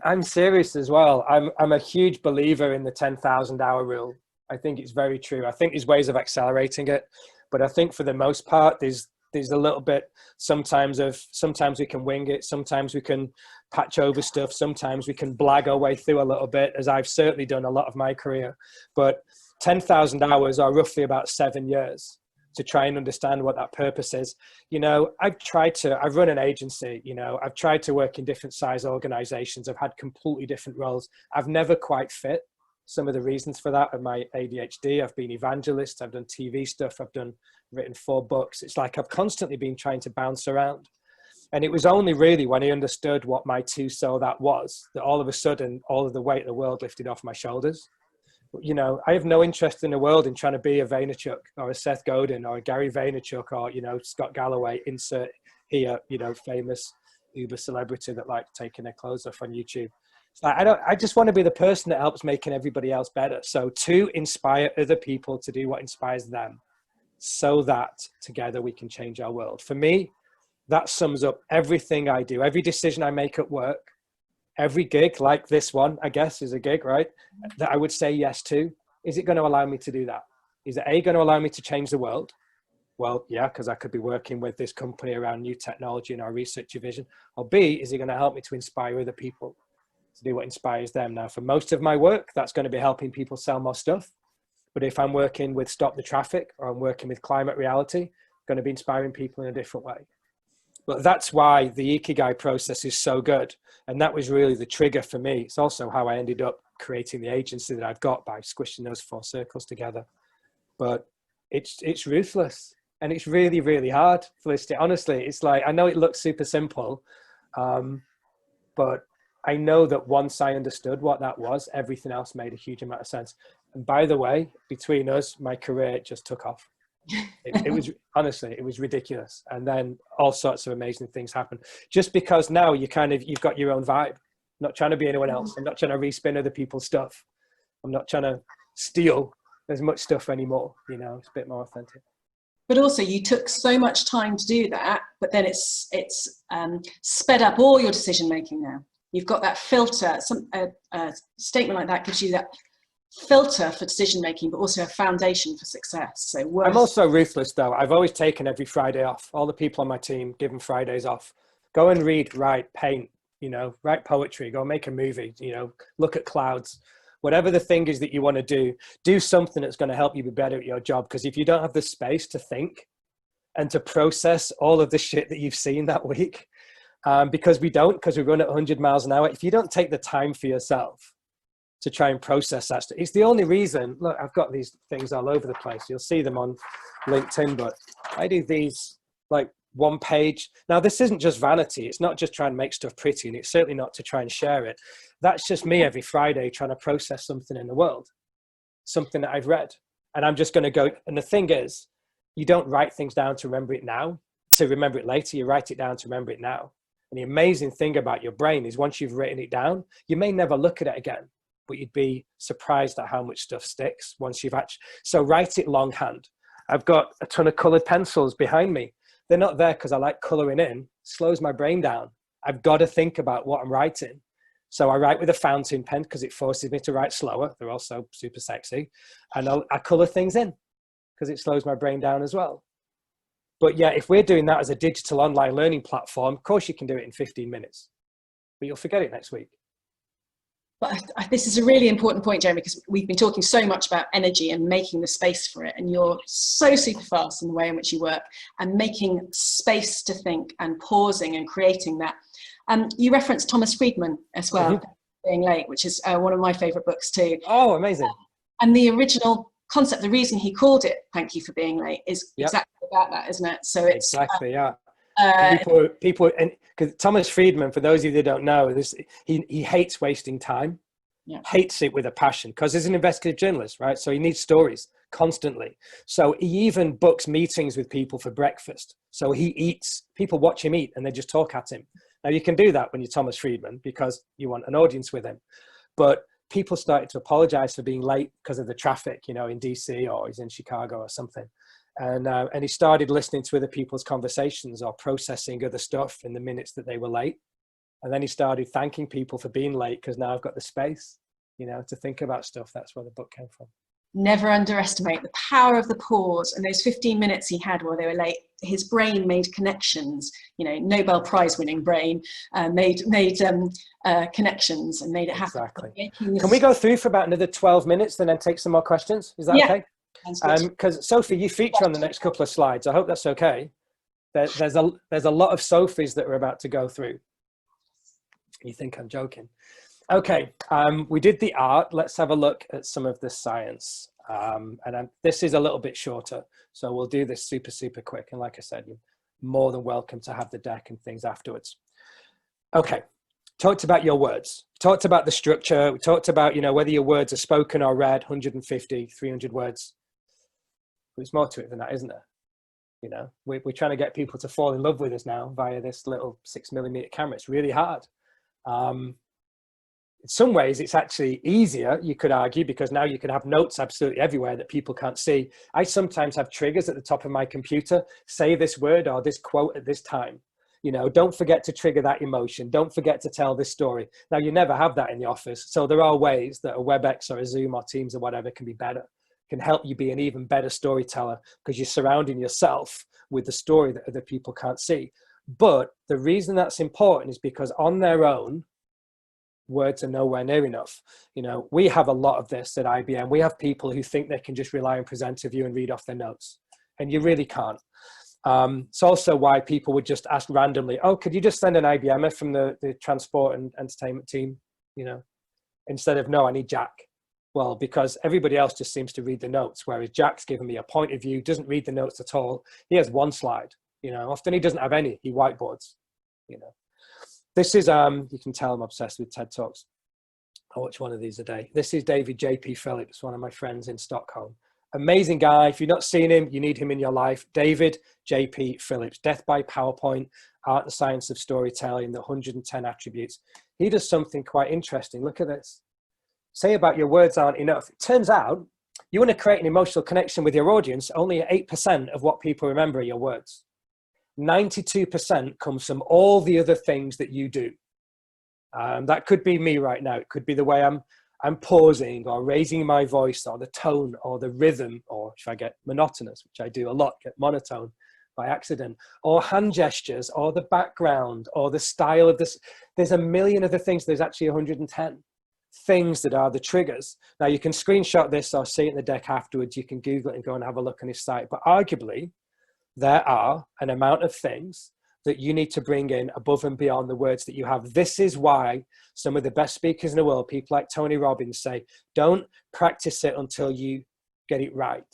I'm serious as well. I'm a huge believer in the 10,000 hour rule. I think it's very true. I think there's ways of accelerating it, but I think for the most part, there's a little bit sometimes we can wing it, sometimes we can patch over stuff, sometimes we can blag our way through a little bit, as I've certainly done a lot of my career. But 10,000 hours are roughly about 7 years to try and understand what that purpose is. You know, I've run an agency, you know, I've tried to work in different size organizations. I've had completely different roles. I've never quite fit. Some of the reasons for that are my ADHD. I've been evangelist. I've done TV stuff. Written 4 books. It's like I've constantly been trying to bounce around. And it was only really when I understood what my so that was, that all of a sudden, all of the weight of the world lifted off my shoulders. You know, I have no interest in the world in trying to be a Vaynerchuk or a Seth Godin or a Gary Vaynerchuk or, you know, Scott Galloway, insert here, you know, famous Uber celebrity that likes taking their clothes off on YouTube. It's like, I just want to be the person that helps making everybody else better. So to inspire other people to do what inspires them, so that together we can change our world. For me, that sums up everything I do, every decision I make at work, every gig like this one, I guess is a gig, right? That I would say yes to. Is it going to allow me to do that? Is it A, going to allow me to change the world? Well, yeah, because I could be working with this company around new technology in our research division. Or B, is it going to help me to inspire other people to do what inspires them? Now, for most of my work, that's going to be helping people sell more stuff. But if I'm working with Stop the Traffic or I'm working with Climate Reality, I'm going to be inspiring people in a different way. But that's why the Ikigai process is so good. And that was really the trigger for me. It's also how I ended up creating the agency that I've got by squishing those 4 circles together. But it's ruthless. And it's really, really hard, Felicity. Honestly, it's like, I know it looks super simple, but I know that once I understood what that was, everything else made a huge amount of sense. And by the way, between us, my career just took off. It was, honestly, it was ridiculous. And then all sorts of amazing things happened. Just because now you've got your own vibe. I'm not trying to be anyone else. I'm not trying to respin other people's stuff. I'm not trying to steal as much stuff anymore. You know, it's a bit more authentic. But also you took so much time to do that, but then it's sped up all your decision making now. You've got that filter. A statement like that gives you that filter for decision making, but also a foundation for success. So I'm also ruthless though. I've always taken every Friday off. All the people on my team give them Fridays off. Go and read, write, paint, you know, write poetry, go make a movie, you know, look at clouds. Whatever the thing is that you want to do something that's going to help you be better at your job. Because if you don't have the space to think and to process all of the shit that you've seen that week, because we run at 100 miles an hour. If you don't take the time for yourself to try and process that, it's the only reason. Look, I've got these things all over the place. You'll see them on LinkedIn, but I do these like 1 page. Now, this isn't just vanity. It's not just trying to make stuff pretty, and it's certainly not to try and share it. That's just me every Friday trying to process something in the world, something that I've read. And I'm just going to go. And the thing is, you don't write things down to remember it now, to remember it later. You write it down to remember it now. And the amazing thing about your brain is once you've written it down, you may never look at it again, but you'd be surprised at how much stuff sticks once you've actually, so write it longhand. I've got a ton of colored pencils behind me. They're not there because I like coloring in, slows my brain down. I've got to think about what I'm writing. So I write with a fountain pen because it forces me to write slower. They're also super sexy. And I color things in because it slows my brain down as well. But yeah, if we're doing that as a digital online learning platform, of course you can do it in 15 minutes, but you'll forget it next week. But this is a really important point, Jeremy, because we've been talking so much about energy and making the space for it. And you're so super fast in the way in which you work and making space to think and pausing and creating that. You referenced Thomas Friedman as well, Being Late, which is one of my favorite books too. Oh, amazing. And the original concept, the reason he called it "Thank You for Being Late" is Yep. exactly about that, isn't it? So it's exactly, yeah. People, and because Thomas Friedman, for those of you that don't know, he hates wasting time. Yeah. Hates it with a passion, because he's an investigative journalist, right? So he needs stories constantly. So he even books meetings with people for breakfast. So he eats, people watch him eat and they just talk at him. Now you can do that when you're Thomas Friedman because you want an audience with him. But people started to apologize for being late because of the traffic, you know, in DC, or he's in Chicago or something. And he started listening to other people's conversations or processing other stuff in the minutes that they were late. And then he started thanking people for being late because now I've got the space, you know, to think about stuff. That's where the book came from. Never underestimate the power of the pause. And those 15 minutes he had while they were late, his brain made connections, you know, Nobel Prize winning brain, made connections and made it happen. Exactly. Can we go through for about another 12 minutes and then take some more questions? Is that okay? Because Sophie, you feature on the next couple of slides. I hope that's okay. There's a lot of Sophies that we're about to go through. You think I'm joking? Okay, we did the art. Let's have a look at some of the science. This is a little bit shorter, so we'll do this super, super quick. And like I said, you're more than welcome to have the deck and things afterwards. Okay, talked about your words. Talked about the structure. We talked about, you know, whether your words are spoken or read, 150, 300 words. There's more to it than that, isn't there? You know, we're trying to get people to fall in love with us now via this little 6mm camera. It's really hard. In some ways, it's actually easier, you could argue, because now you can have notes absolutely everywhere that people can't see. I sometimes have triggers at the top of my computer, say this word or this quote at this time. You know, don't forget to trigger that emotion. Don't forget to tell this story. Now, you never have that in the office. So there are ways that a WebEx or a Zoom or Teams or whatever can be better, can help you be an even better storyteller because you're surrounding yourself with the story that other people can't see. But the reason that's important is because on their own, words are nowhere near enough. You know, we have a lot of this at IBM. We have people who think they can just rely on presenter view and read off their notes, and you really can't. It's also why people would just ask randomly, oh, could you just send an IBMer from the transport and entertainment team, you know, instead of, no, I need Jack. Well, because everybody else just seems to read the notes, whereas Jack's given me a point of view, doesn't read the notes at all. He has one slide, you know, often he doesn't have any, he whiteboards, you know. This is, you can tell I'm obsessed with TED Talks. I watch one of these a day. This is David J.P. Phillips, one of my friends in Stockholm. Amazing guy. If you've not seen him, you need him in your life. David J.P. Phillips, Death by PowerPoint, Art and Science of Storytelling, the 110 Attributes. He does something quite interesting. Look at this. Say about your words aren't enough. It turns out you want to create an emotional connection with your audience, only 8% of what people remember are your words. 92% comes from all the other things that you do. That could be me right now. It could be the way I'm pausing or raising my voice or the tone or the rhythm, or if I get monotonous, which I do a lot, get monotone by accident, or hand gestures or the background or the style of this. There's a million other things. There's actually 110 things that are the triggers. Now you can screenshot this or see it in the deck afterwards. You can Google it and go and have a look on his site. But arguably, there are an amount of things that you need to bring in above and beyond the words that you have. This is why some of the best speakers in the world, people like Tony Robbins, say, don't practice it until you get it right.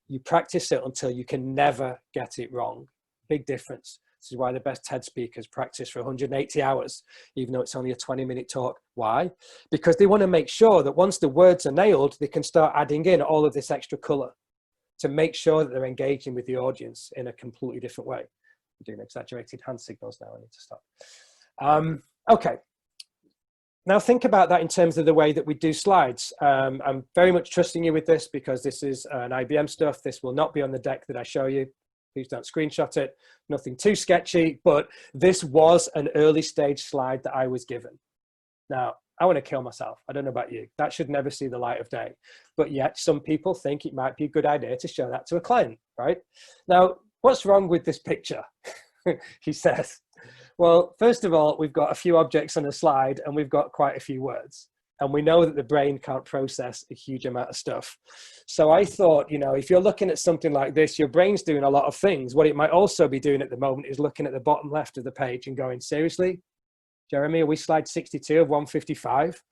You practice it until you can never get it wrong. Big difference. This is why the best TED speakers practice for 180 hours, even though it's only a 20-minute talk. Why? Because they want to make sure that once the words are nailed, they can start adding in all of this extra color to make sure that they're engaging with the audience in a completely different way. I'm doing exaggerated hand signals now, I need to stop. Okay, now think about that in terms of the way that we do slides. I'm very much trusting you with this because this is an IBM stuff. This will not be on the deck that I show you. Please don't screenshot it. Nothing too sketchy, but this was an early stage slide that I was given. Now, I want to kill myself. I don't know about you. That should never see the light of day. But yet some people think it might be a good idea to show that to a client, right? Now, what's wrong with this picture? He says, well, first of all, we've got a few objects on a slide and we've got quite a few words. And we know that the brain can't process a huge amount of stuff. So I thought, you know, if you're looking at something like this, your brain's doing a lot of things. What it might also be doing at the moment is looking at the bottom left of the page and going, seriously? Jeremy, are we slide 62 of 155?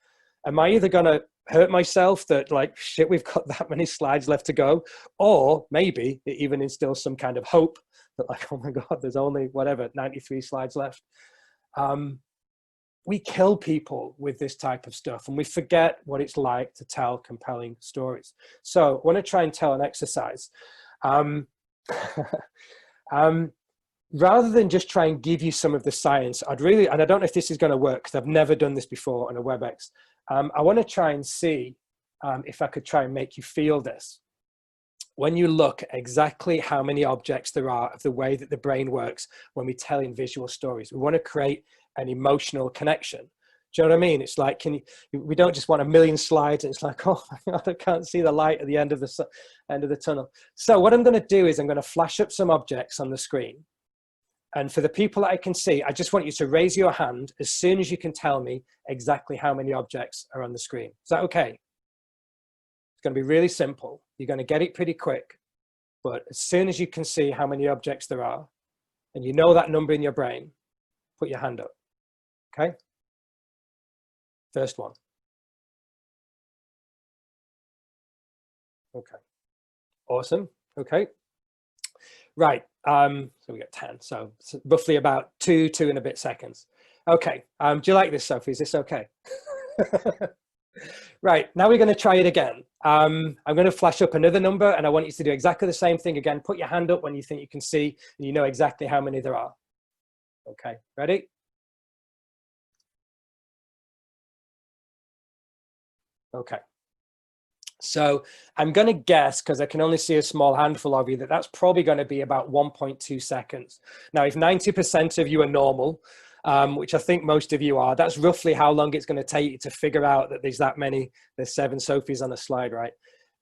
Am I either going to hurt myself that like, shit, we've got that many slides left to go. Or maybe it even instills some kind of hope that like, oh my God, there's only whatever, 93 slides left. We kill people with this type of stuff, and we forget what it's like to tell compelling stories. So I want to try and tell an exercise. Rather than just try and give you some of the science, I'd really, and I don't know if this is going to work because I've never done this before on a WebEx. I want to try and see if I could try and make you feel this. When you look at exactly how many objects there are of the way that the brain works when we tell in visual stories, we want to create an emotional connection. Do you know what I mean? It's like, we don't just want a million slides and it's like, oh my God, I can't see the light at the end of the tunnel. So what I'm going to do is I'm going to flash up some objects on the screen. And for the people that I can see, I just want you to raise your hand as soon as you can tell me exactly how many objects are on the screen. Is that okay? It's going to be really simple. You're going to get it pretty quick. But as soon as you can see how many objects there are, and you know that number in your brain, put your hand up. Okay? First one. Okay. Awesome. Okay. Right. So we got 10. So roughly about two and a bit seconds. Okay. Do you like this, Sophie? Is this okay? Right. Now we're going to try it again. I'm going to flash up another number, and I want you to do exactly the same thing again. Put your hand up when you think you can see, and you know exactly how many there are. Okay. Ready? Okay. So I'm going to guess, because I can only see a small handful of you, that that's probably going to be about 1.2 seconds. Now, if 90% of you are normal, which I think most of you are, that's roughly how long it's going to take you to figure out that there's that many, there's 7 Sophies on a slide, right?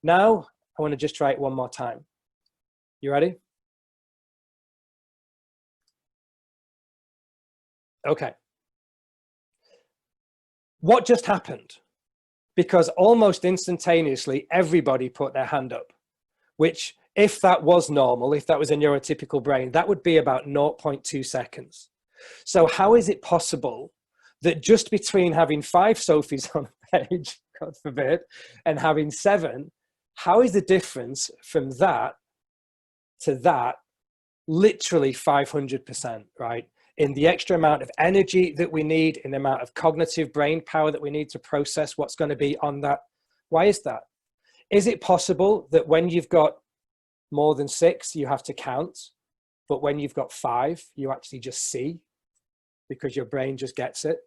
Now, I want to just try it one more time. You ready? Okay. What just happened? Because almost instantaneously, everybody put their hand up, which if that was normal, if that was a neurotypical brain, that would be about 0.2 seconds. So how is it possible that just between having 5 Sophies on a page, God forbid, and having 7, how is the difference from that to that literally 500%, right? In the extra amount of energy that we need, in the amount of cognitive brain power that we need to process what's going to be on that. Why is that? Is it possible that when you've got more than 6, you have to count, but when you've got 5, you actually just see because your brain just gets it?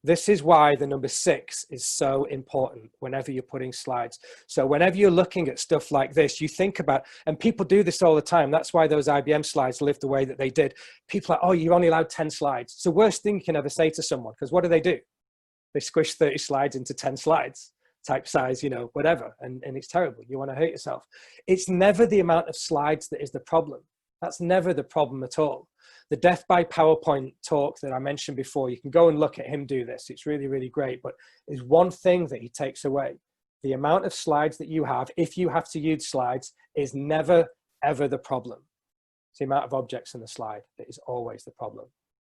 This is why the number 6 is so important whenever you're putting slides. So whenever you're looking at stuff like this, you think about, and people do this all the time. That's why those IBM slides lived the way that they did. People are, oh, you're only allowed 10 slides. It's the worst thing you can ever say to someone, because what do? They squish 30 slides into 10 slides, type size, you know, whatever. And it's terrible. You want to hurt yourself. It's never the amount of slides that is the problem. That's never the problem at all. The Death by PowerPoint talk that I mentioned before, you can go and look at him do this. It's really, really great. But there's one thing that he takes away. The amount of slides that you have, if you have to use slides, is never, ever the problem. It's the amount of objects in the slide that is always the problem.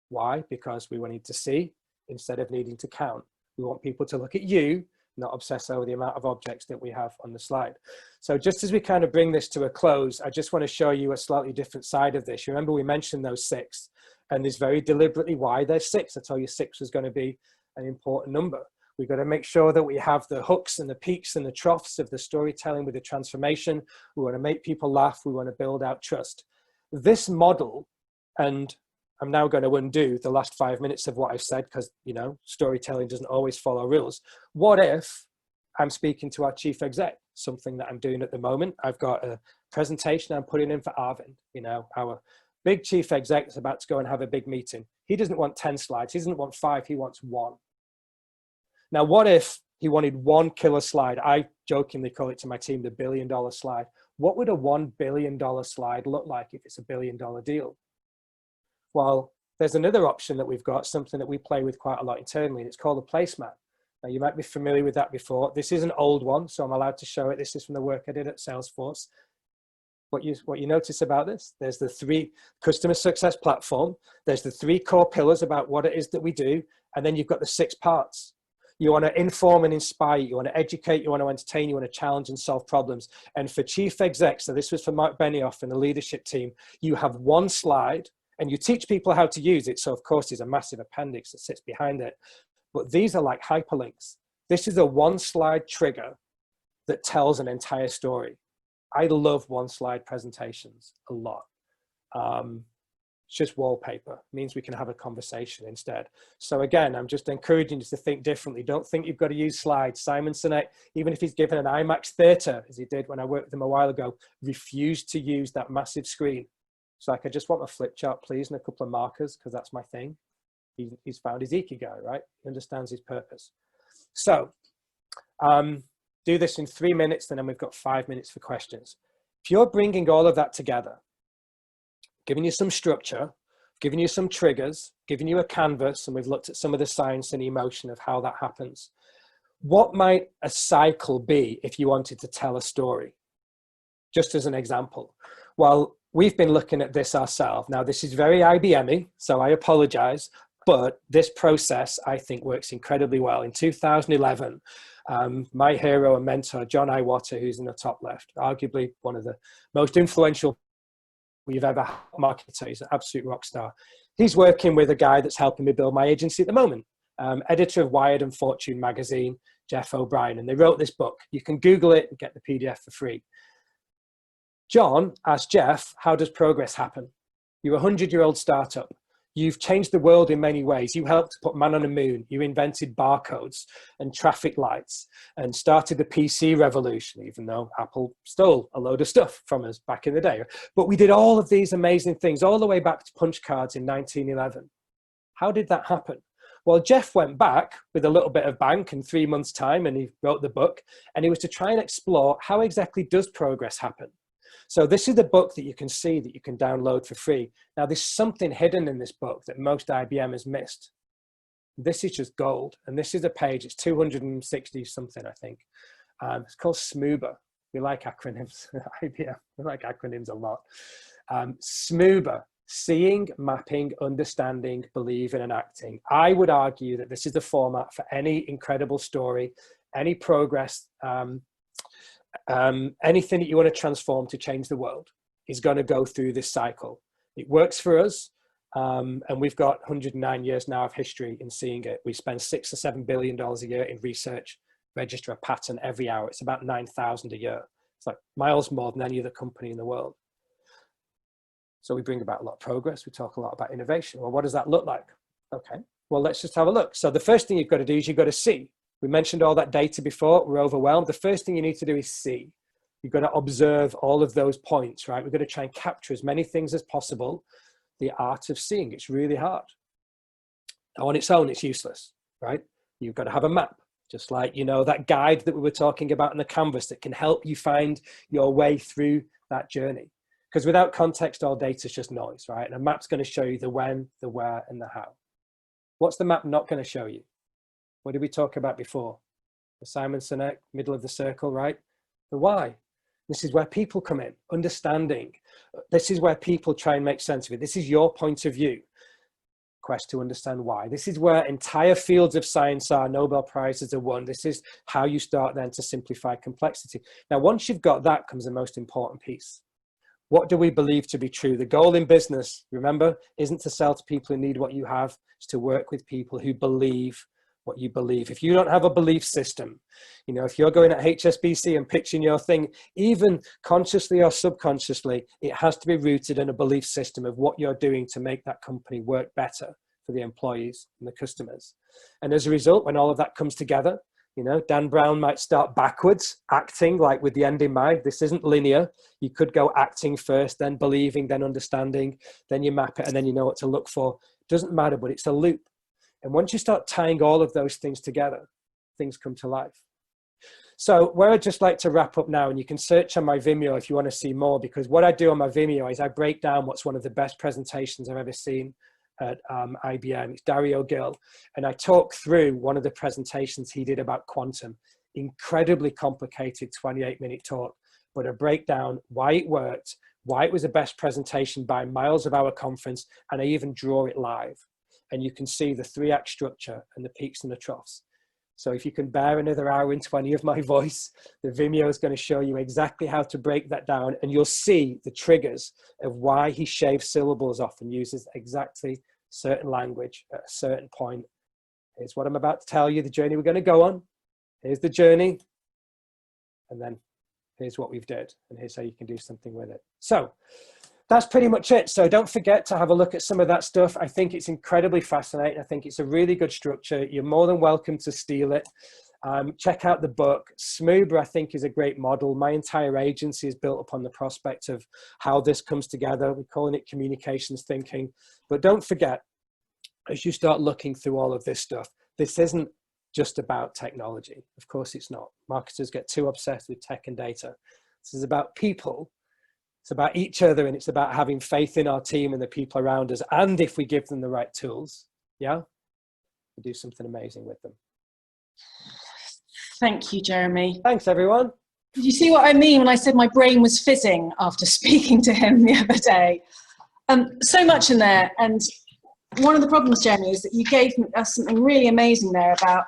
Why? Because we need to see instead of needing to count. We want people to look at you, not obsess over the amount of objects that we have on the slide. So just as we kind of bring this to a close, I just want to show you a slightly different side of this. You remember we mentioned those 6, and there's very deliberately why there's 6. I told you 6 was going to be an important number. We've got to make sure that we have the hooks and the peaks and the troughs of the storytelling with the transformation. We want to make people laugh. We want to build out trust. This model, and I'm now going to undo the last 5 minutes of what I've said because, you know, storytelling doesn't always follow rules. What if I'm speaking to our chief exec, something that I'm doing at the moment? I've got a presentation I'm putting in for Arvind, you know, our big chief exec is about to go and have a big meeting. He doesn't want 10 slides. He doesn't want 5. He wants 1. Now, what if he wanted 1 killer slide? I jokingly call it to my team the $1 billion slide. What would a $1 billion slide look like if it's a $1 billion deal? Well, there's another option that we've got, something that we play with quite a lot internally, and it's called a placemat. Now, you might be familiar with that before. This is an old one, so I'm allowed to show it. This is from the work I did at Salesforce. What you notice about this, there's the 3 customer success platform. There's the 3 core pillars about what it is that we do, and then you've got the 6 parts. You want to inform and inspire, you want to educate, you want to entertain, you want to challenge and solve problems. And for chief execs, so this was for Mark Benioff and the leadership team, you have one slide and you teach people how to use it. So of course there's a massive appendix that sits behind it, but these are like hyperlinks. This is a one slide trigger that tells an entire story. I love one slide presentations a lot. It's just wallpaper. It means we can have a conversation instead. So again, I'm just encouraging you to think differently. Don't think you've got to use slides. Simon Sinek, even if he's given an IMAX theater, as he did when I worked with him a while ago, refused to use that massive screen. So like, I just want a flip chart, please, and a couple of markers, because that's my thing. He's found his ikigai, right? He understands his purpose. So do this in 3 minutes, and then we've got 5 minutes for questions. If you're bringing all of that together, giving you some structure, giving you some triggers, giving you a canvas, and we've looked at some of the science and emotion of how that happens. What might a cycle be if you wanted to tell a story? Just as an example. Well, we've been looking at this ourselves. Now, this is very IBM-y, so I apologize, but this process, I think, works incredibly well. In 2011, my hero and mentor, John Iwata, who's in the top left, arguably one of the most influential we've ever had marketer. He's an absolute rock star. He's working with a guy that's helping me build my agency at the moment, editor of Wired and Fortune magazine, Jeff O'Brien, and they wrote this book. You can Google it and get the PDF for free. John asked Jeff, how does progress happen? You're a 100-year-old startup. You've changed the world in many ways. You helped put man on the moon. You invented barcodes and traffic lights and started the PC revolution, even though Apple stole a load of stuff from us back in the day. But we did all of these amazing things all the way back to punch cards in 1911. How did that happen? Well, Jeff went back with a little bit of bank in 3 months' time, and he wrote the book, and he was to try and explore how exactly does progress happen. So this is the book that you can see, that you can download for free. Now, there's something hidden in this book that most IBM has missed. This is just gold. And this is a page, it's 260 something, I think. It's called SMUBA. We like acronyms, IBM. We like acronyms a lot. SMUBA, seeing, mapping, understanding, believing, and acting. I would argue that this is the format for any incredible story, any progress, anything that you want to transform to change the world is going to go through this cycle. It works for us, and we've got 109 years now of history in seeing it. We spend $6 or $7 billion a year in research, register a patent every hour. It's about 9,000 a year. It's like miles more than any other company in the world. So we bring about a lot of progress. We talk a lot about innovation. Well, what does that look like? Okay, well, let's just have a look. So the first thing you've got to do is you've got to see. We mentioned all that data before. We're overwhelmed. The first thing you need to do is see. You've got to observe all of those points, right? We've got to try and capture as many things as possible. The art of seeing, it's really hard. Now, on its own, it's useless, right? You've got to have a map, just like, you know, that guide that we were talking about in the canvas that can help you find your way through that journey. Because without context, all data is just noise, right? And a map's going to show you the when, the where, and the how. What's the map not going to show you? What did we talk about before? The Simon Sinek, middle of the circle, right? The why. This is where people come in, understanding. This is where people try and make sense of it. This is your point of view. Quest to understand why. This is where entire fields of science are. Nobel Prizes are won. This is how you start then to simplify complexity. Now, once you've got that comes the most important piece. What do we believe to be true? The goal in business, remember, isn't to sell to people who need what you have. It's to work with people who believe what you believe. If you don't have a belief system, you know, if you're going at HSBC and pitching your thing, even consciously or subconsciously, it has to be rooted in a belief system of what you're doing to make that company work better for the employees and the customers. And as a result, when all of that comes together, you know, Dan Brown might start backwards, acting like with the end in mind. This isn't linear. You could go acting first, then believing, then understanding, then you map it, and then you know what to look for. Doesn't matter, but it's a loop. And once you start tying all of those things together, things come to life. So where I'd just like to wrap up now, and you can search on my Vimeo if you want to see more, because what I do on my Vimeo is I break down what's one of the best presentations I've ever seen at IBM. It's Dario Gil. And I talk through one of the presentations he did about quantum. Incredibly complicated 28-minute talk, but I break down why it worked, why it was the best presentation by miles of our conference, and I even draw it live. And you can see the 3-act structure and the peaks and the troughs. So if you can bear another hour and 20 of my voice, the Vimeo is going to show you exactly how to break that down, and you'll see the triggers of why he shaves syllables off and uses exactly certain language at a certain point. Here's what I'm about to tell you, the journey we're going to go on. Here's the journey. And then here's what we've did. And here's how you can do something with it. So that's pretty much it. So don't forget to have a look at some of that stuff. I think it's incredibly fascinating. I think it's a really good structure. You're more than welcome to steal it. Check out the book. Smoober, I think, is a great model. My entire agency is built upon the prospect of how this comes together. We're calling it communications thinking. But don't forget, as you start looking through all of this stuff, this isn't just about technology. Of course it's not. Marketers get too obsessed with tech and data. This is about people. It's about each other, and it's about having faith in our team and the people around us. And if we give them the right tools, yeah, we do something amazing with them. Thank you, Jeremy. Thanks, everyone. Did you see what I mean when I said my brain was fizzing after speaking to him the other day? So much in there. And one of the problems, Jeremy, is that you gave us something really amazing there about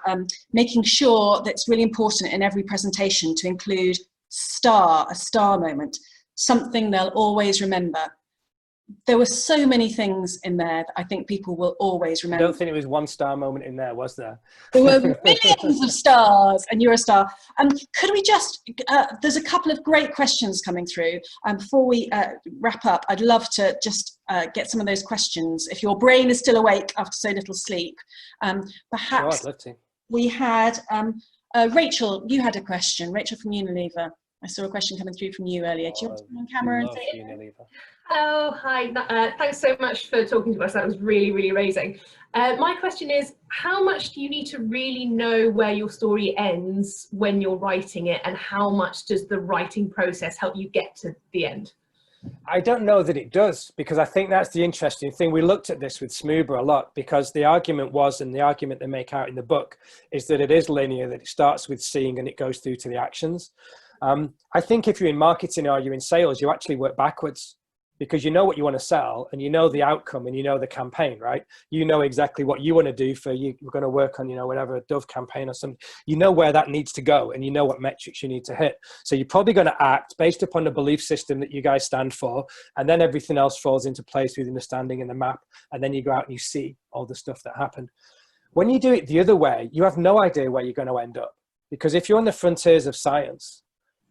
making sure that it's really important in every presentation to include a star moment, something they'll always remember. There were so many things in there that I think people will always remember. I don't think it was one star moment in there, was there? There were millions of stars, and you're a star. Could we just, there's a couple of great questions coming through. Before we wrap up, I'd love to just get some of those questions. If your brain is still awake after so little sleep, perhaps Sure, I'd love to. We had, Rachel, you had a question. Rachel from Unilever. I saw a question coming through from you earlier. Do you want to come on camera and say it? Oh, hi. Thanks so much for talking to us. That was really, really amazing. My question is, how much do you need to really know where your story ends when you're writing it, and how much does the writing process help you get to the end? I don't know that it does, because I think that's the interesting thing. We looked at this with Smoober a lot, because the argument was, and the argument they make out in the book, is that it is linear, that it starts with seeing and it goes through to the actions. I think if you're in marketing or you're in sales, you actually work backwards, because you know what you want to sell and you know the outcome and you know the campaign, right? You know exactly what you want to do for you. We're going to work on, whatever, a Dove campaign or something. You know where that needs to go and you know what metrics you need to hit. So you're probably going to act based upon the belief system that you guys stand for. And then everything else falls into place with understanding in the map. And then you go out and you see all the stuff that happened. When you do it the other way, you have no idea where you're going to end up. Because if you're on the frontiers of science,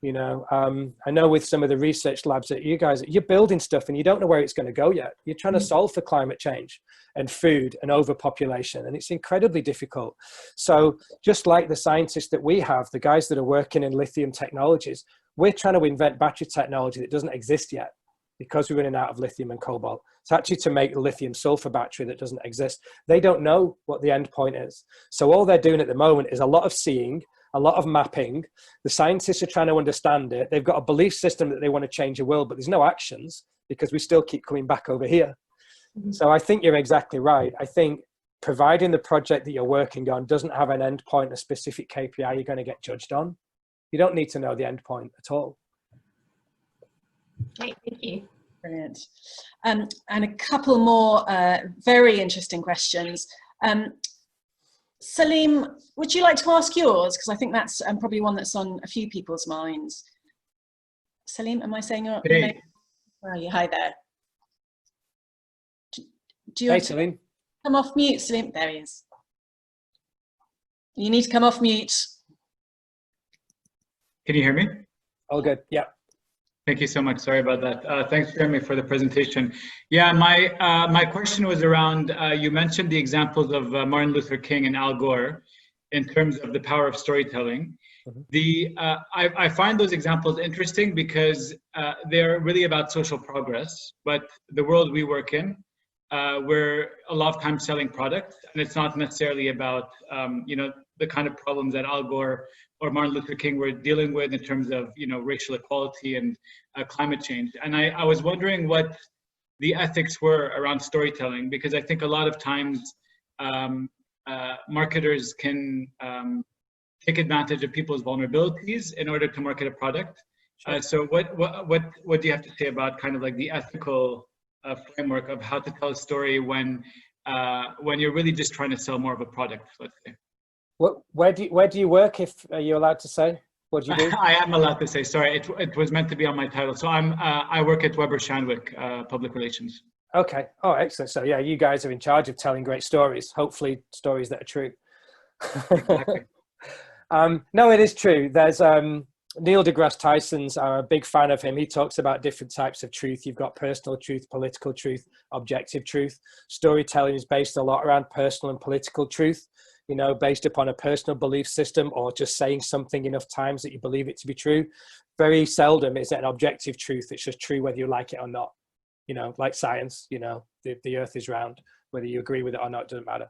I know with some of the research labs that you guys, you're building stuff and you don't know where it's going to go yet. You're trying to solve for climate change and food and overpopulation, and it's incredibly difficult. So just like the scientists that we have, the guys that are working in lithium technologies, we're trying to invent battery technology that doesn't exist yet, because we're running out of lithium and cobalt. It's actually to make a lithium sulfur battery that doesn't exist. They don't know what the end point is. So all they're doing at the moment is a lot of seeing, a lot of mapping. The scientists are trying to understand it. They've got a belief system that they want to change the world, but there's no actions because we still keep coming back over here. Mm-hmm. So I think you're exactly right. I think providing the project that you're working on doesn't have an end point, a specific KPI you're going to get judged on, you don't need to know the end point at all. Great, thank you. Brilliant. And a couple more very interesting questions. Salim, would you like to ask yours? Because I think that's probably one that's on a few people's minds. Salim, am I saying your name? Where are you? Hi there. Do you want to Salim. Come off mute, Salim? There he is. You need to come off mute. Can you hear me? All good, yeah. Thank you so much. Sorry about that. Thanks, Jeremy, for the presentation. Yeah, my question was around, you mentioned the examples of Martin Luther King and Al Gore in terms of the power of storytelling. Mm-hmm. I find those examples interesting because they're really about social progress, but the world we work in, we're a lot of times selling products, and it's not necessarily about, the kind of problems that Al Gore or Martin Luther King were dealing with in terms of, racial equality and climate change. And I was wondering what the ethics were around storytelling, because I think a lot of times marketers can take advantage of people's vulnerabilities in order to market a product. Sure. So what do you have to say about kind of like the ethical framework of how to tell a story when you're really just trying to sell more of a product, let's say? Where do you work? If are you allowed to say? What do you do? I am allowed to say. Sorry, it was meant to be on my title. So I work at Weber Shandwick, public relations. Okay. Oh, excellent. So yeah, you guys are in charge of telling great stories. Hopefully, stories that are true. Exactly. No, it is true. There's Neil deGrasse Tyson's. I'm a big fan of him. He talks about different types of truth. You've got personal truth, political truth, objective truth. Storytelling is based a lot around personal and political truth, you know, based upon a personal belief system or just saying something enough times that you believe it to be true. Very seldom is it an objective truth. It's just true whether you like it or not. You know, like science, you know, the earth is round. Whether you agree with it or not, doesn't matter.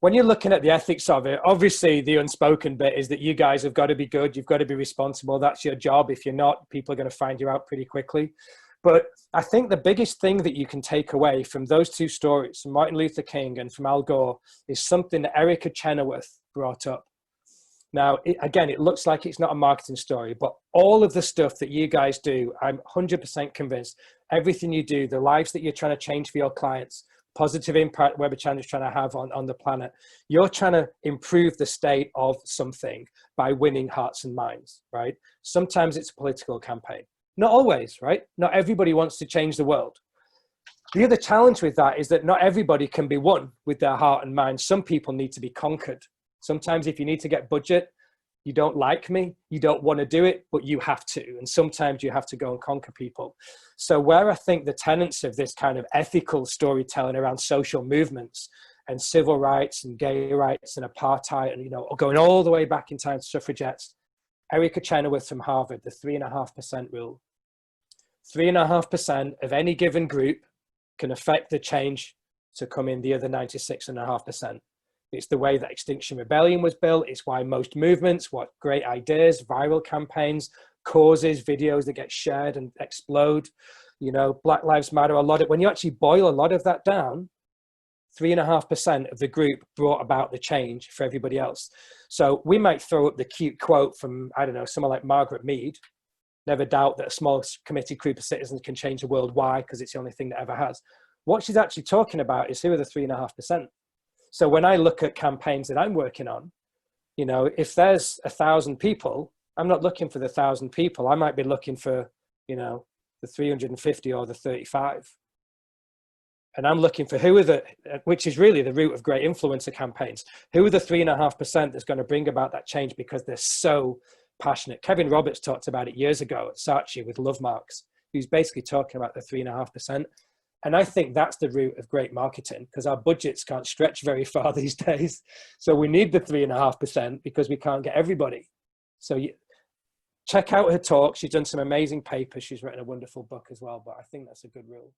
When you're looking at the ethics of it, obviously the unspoken bit is that you guys have got to be good. You've got to be responsible. That's your job. If you're not, people are going to find you out pretty quickly. But I think the biggest thing that you can take away from those two stories, from Martin Luther King and from Al Gore, is something that Erica Chenoweth brought up. Now, again, it looks like it's not a marketing story, but all of the stuff that you guys do, I'm 100% convinced, everything you do, the lives that you're trying to change for your clients, positive impact Weber Chandler is trying to have on the planet, you're trying to improve the state of something by winning hearts and minds, right? Sometimes it's a political campaign. Not always, right? Not everybody wants to change the world. The other challenge with that is that not everybody can be won with their heart and mind. Some people need to be conquered. Sometimes if you need to get budget, you don't like me, you don't want to do it, but you have to. And sometimes you have to go and conquer people. So where I think the tenets of this kind of ethical storytelling around social movements and civil rights and gay rights and apartheid and, you know, going all the way back in time to suffragettes, Erica Chenoweth from Harvard, the 3.5% rule. 3.5% of any given group can affect the change to come in the other 96.5%. It's the way that Extinction Rebellion was built. It's why most movements, what great ideas, viral campaigns, causes, videos that get shared and explode, you know, Black Lives Matter, a lot of, when you actually boil a lot of that down, 3.5% of the group brought about the change for everybody else. So we might throw up the cute quote from, I don't know, someone like Margaret Mead, never doubt that a small committed group of citizens can change the world. Why? Because it's the only thing that ever has. What she's actually talking about is who are the 3.5%. So when I look at campaigns that I'm working on, you know, if there's 1,000 people, I'm not looking for the 1,000 people. I might be looking for, you know, the 350 or the 35. And I'm looking for who are the, which is really the root of great influencer campaigns. Who are the 3.5% that's going to bring about that change because they're so passionate? Kevin Roberts talked about it years ago at Saatchi with Love Marks. He was basically talking about the 3.5%. And I think that's the root of great marketing because our budgets can't stretch very far these days. So we need the 3.5% because we can't get everybody. So you check out her talk. She's done some amazing papers. She's written a wonderful book as well, but I think that's a good rule.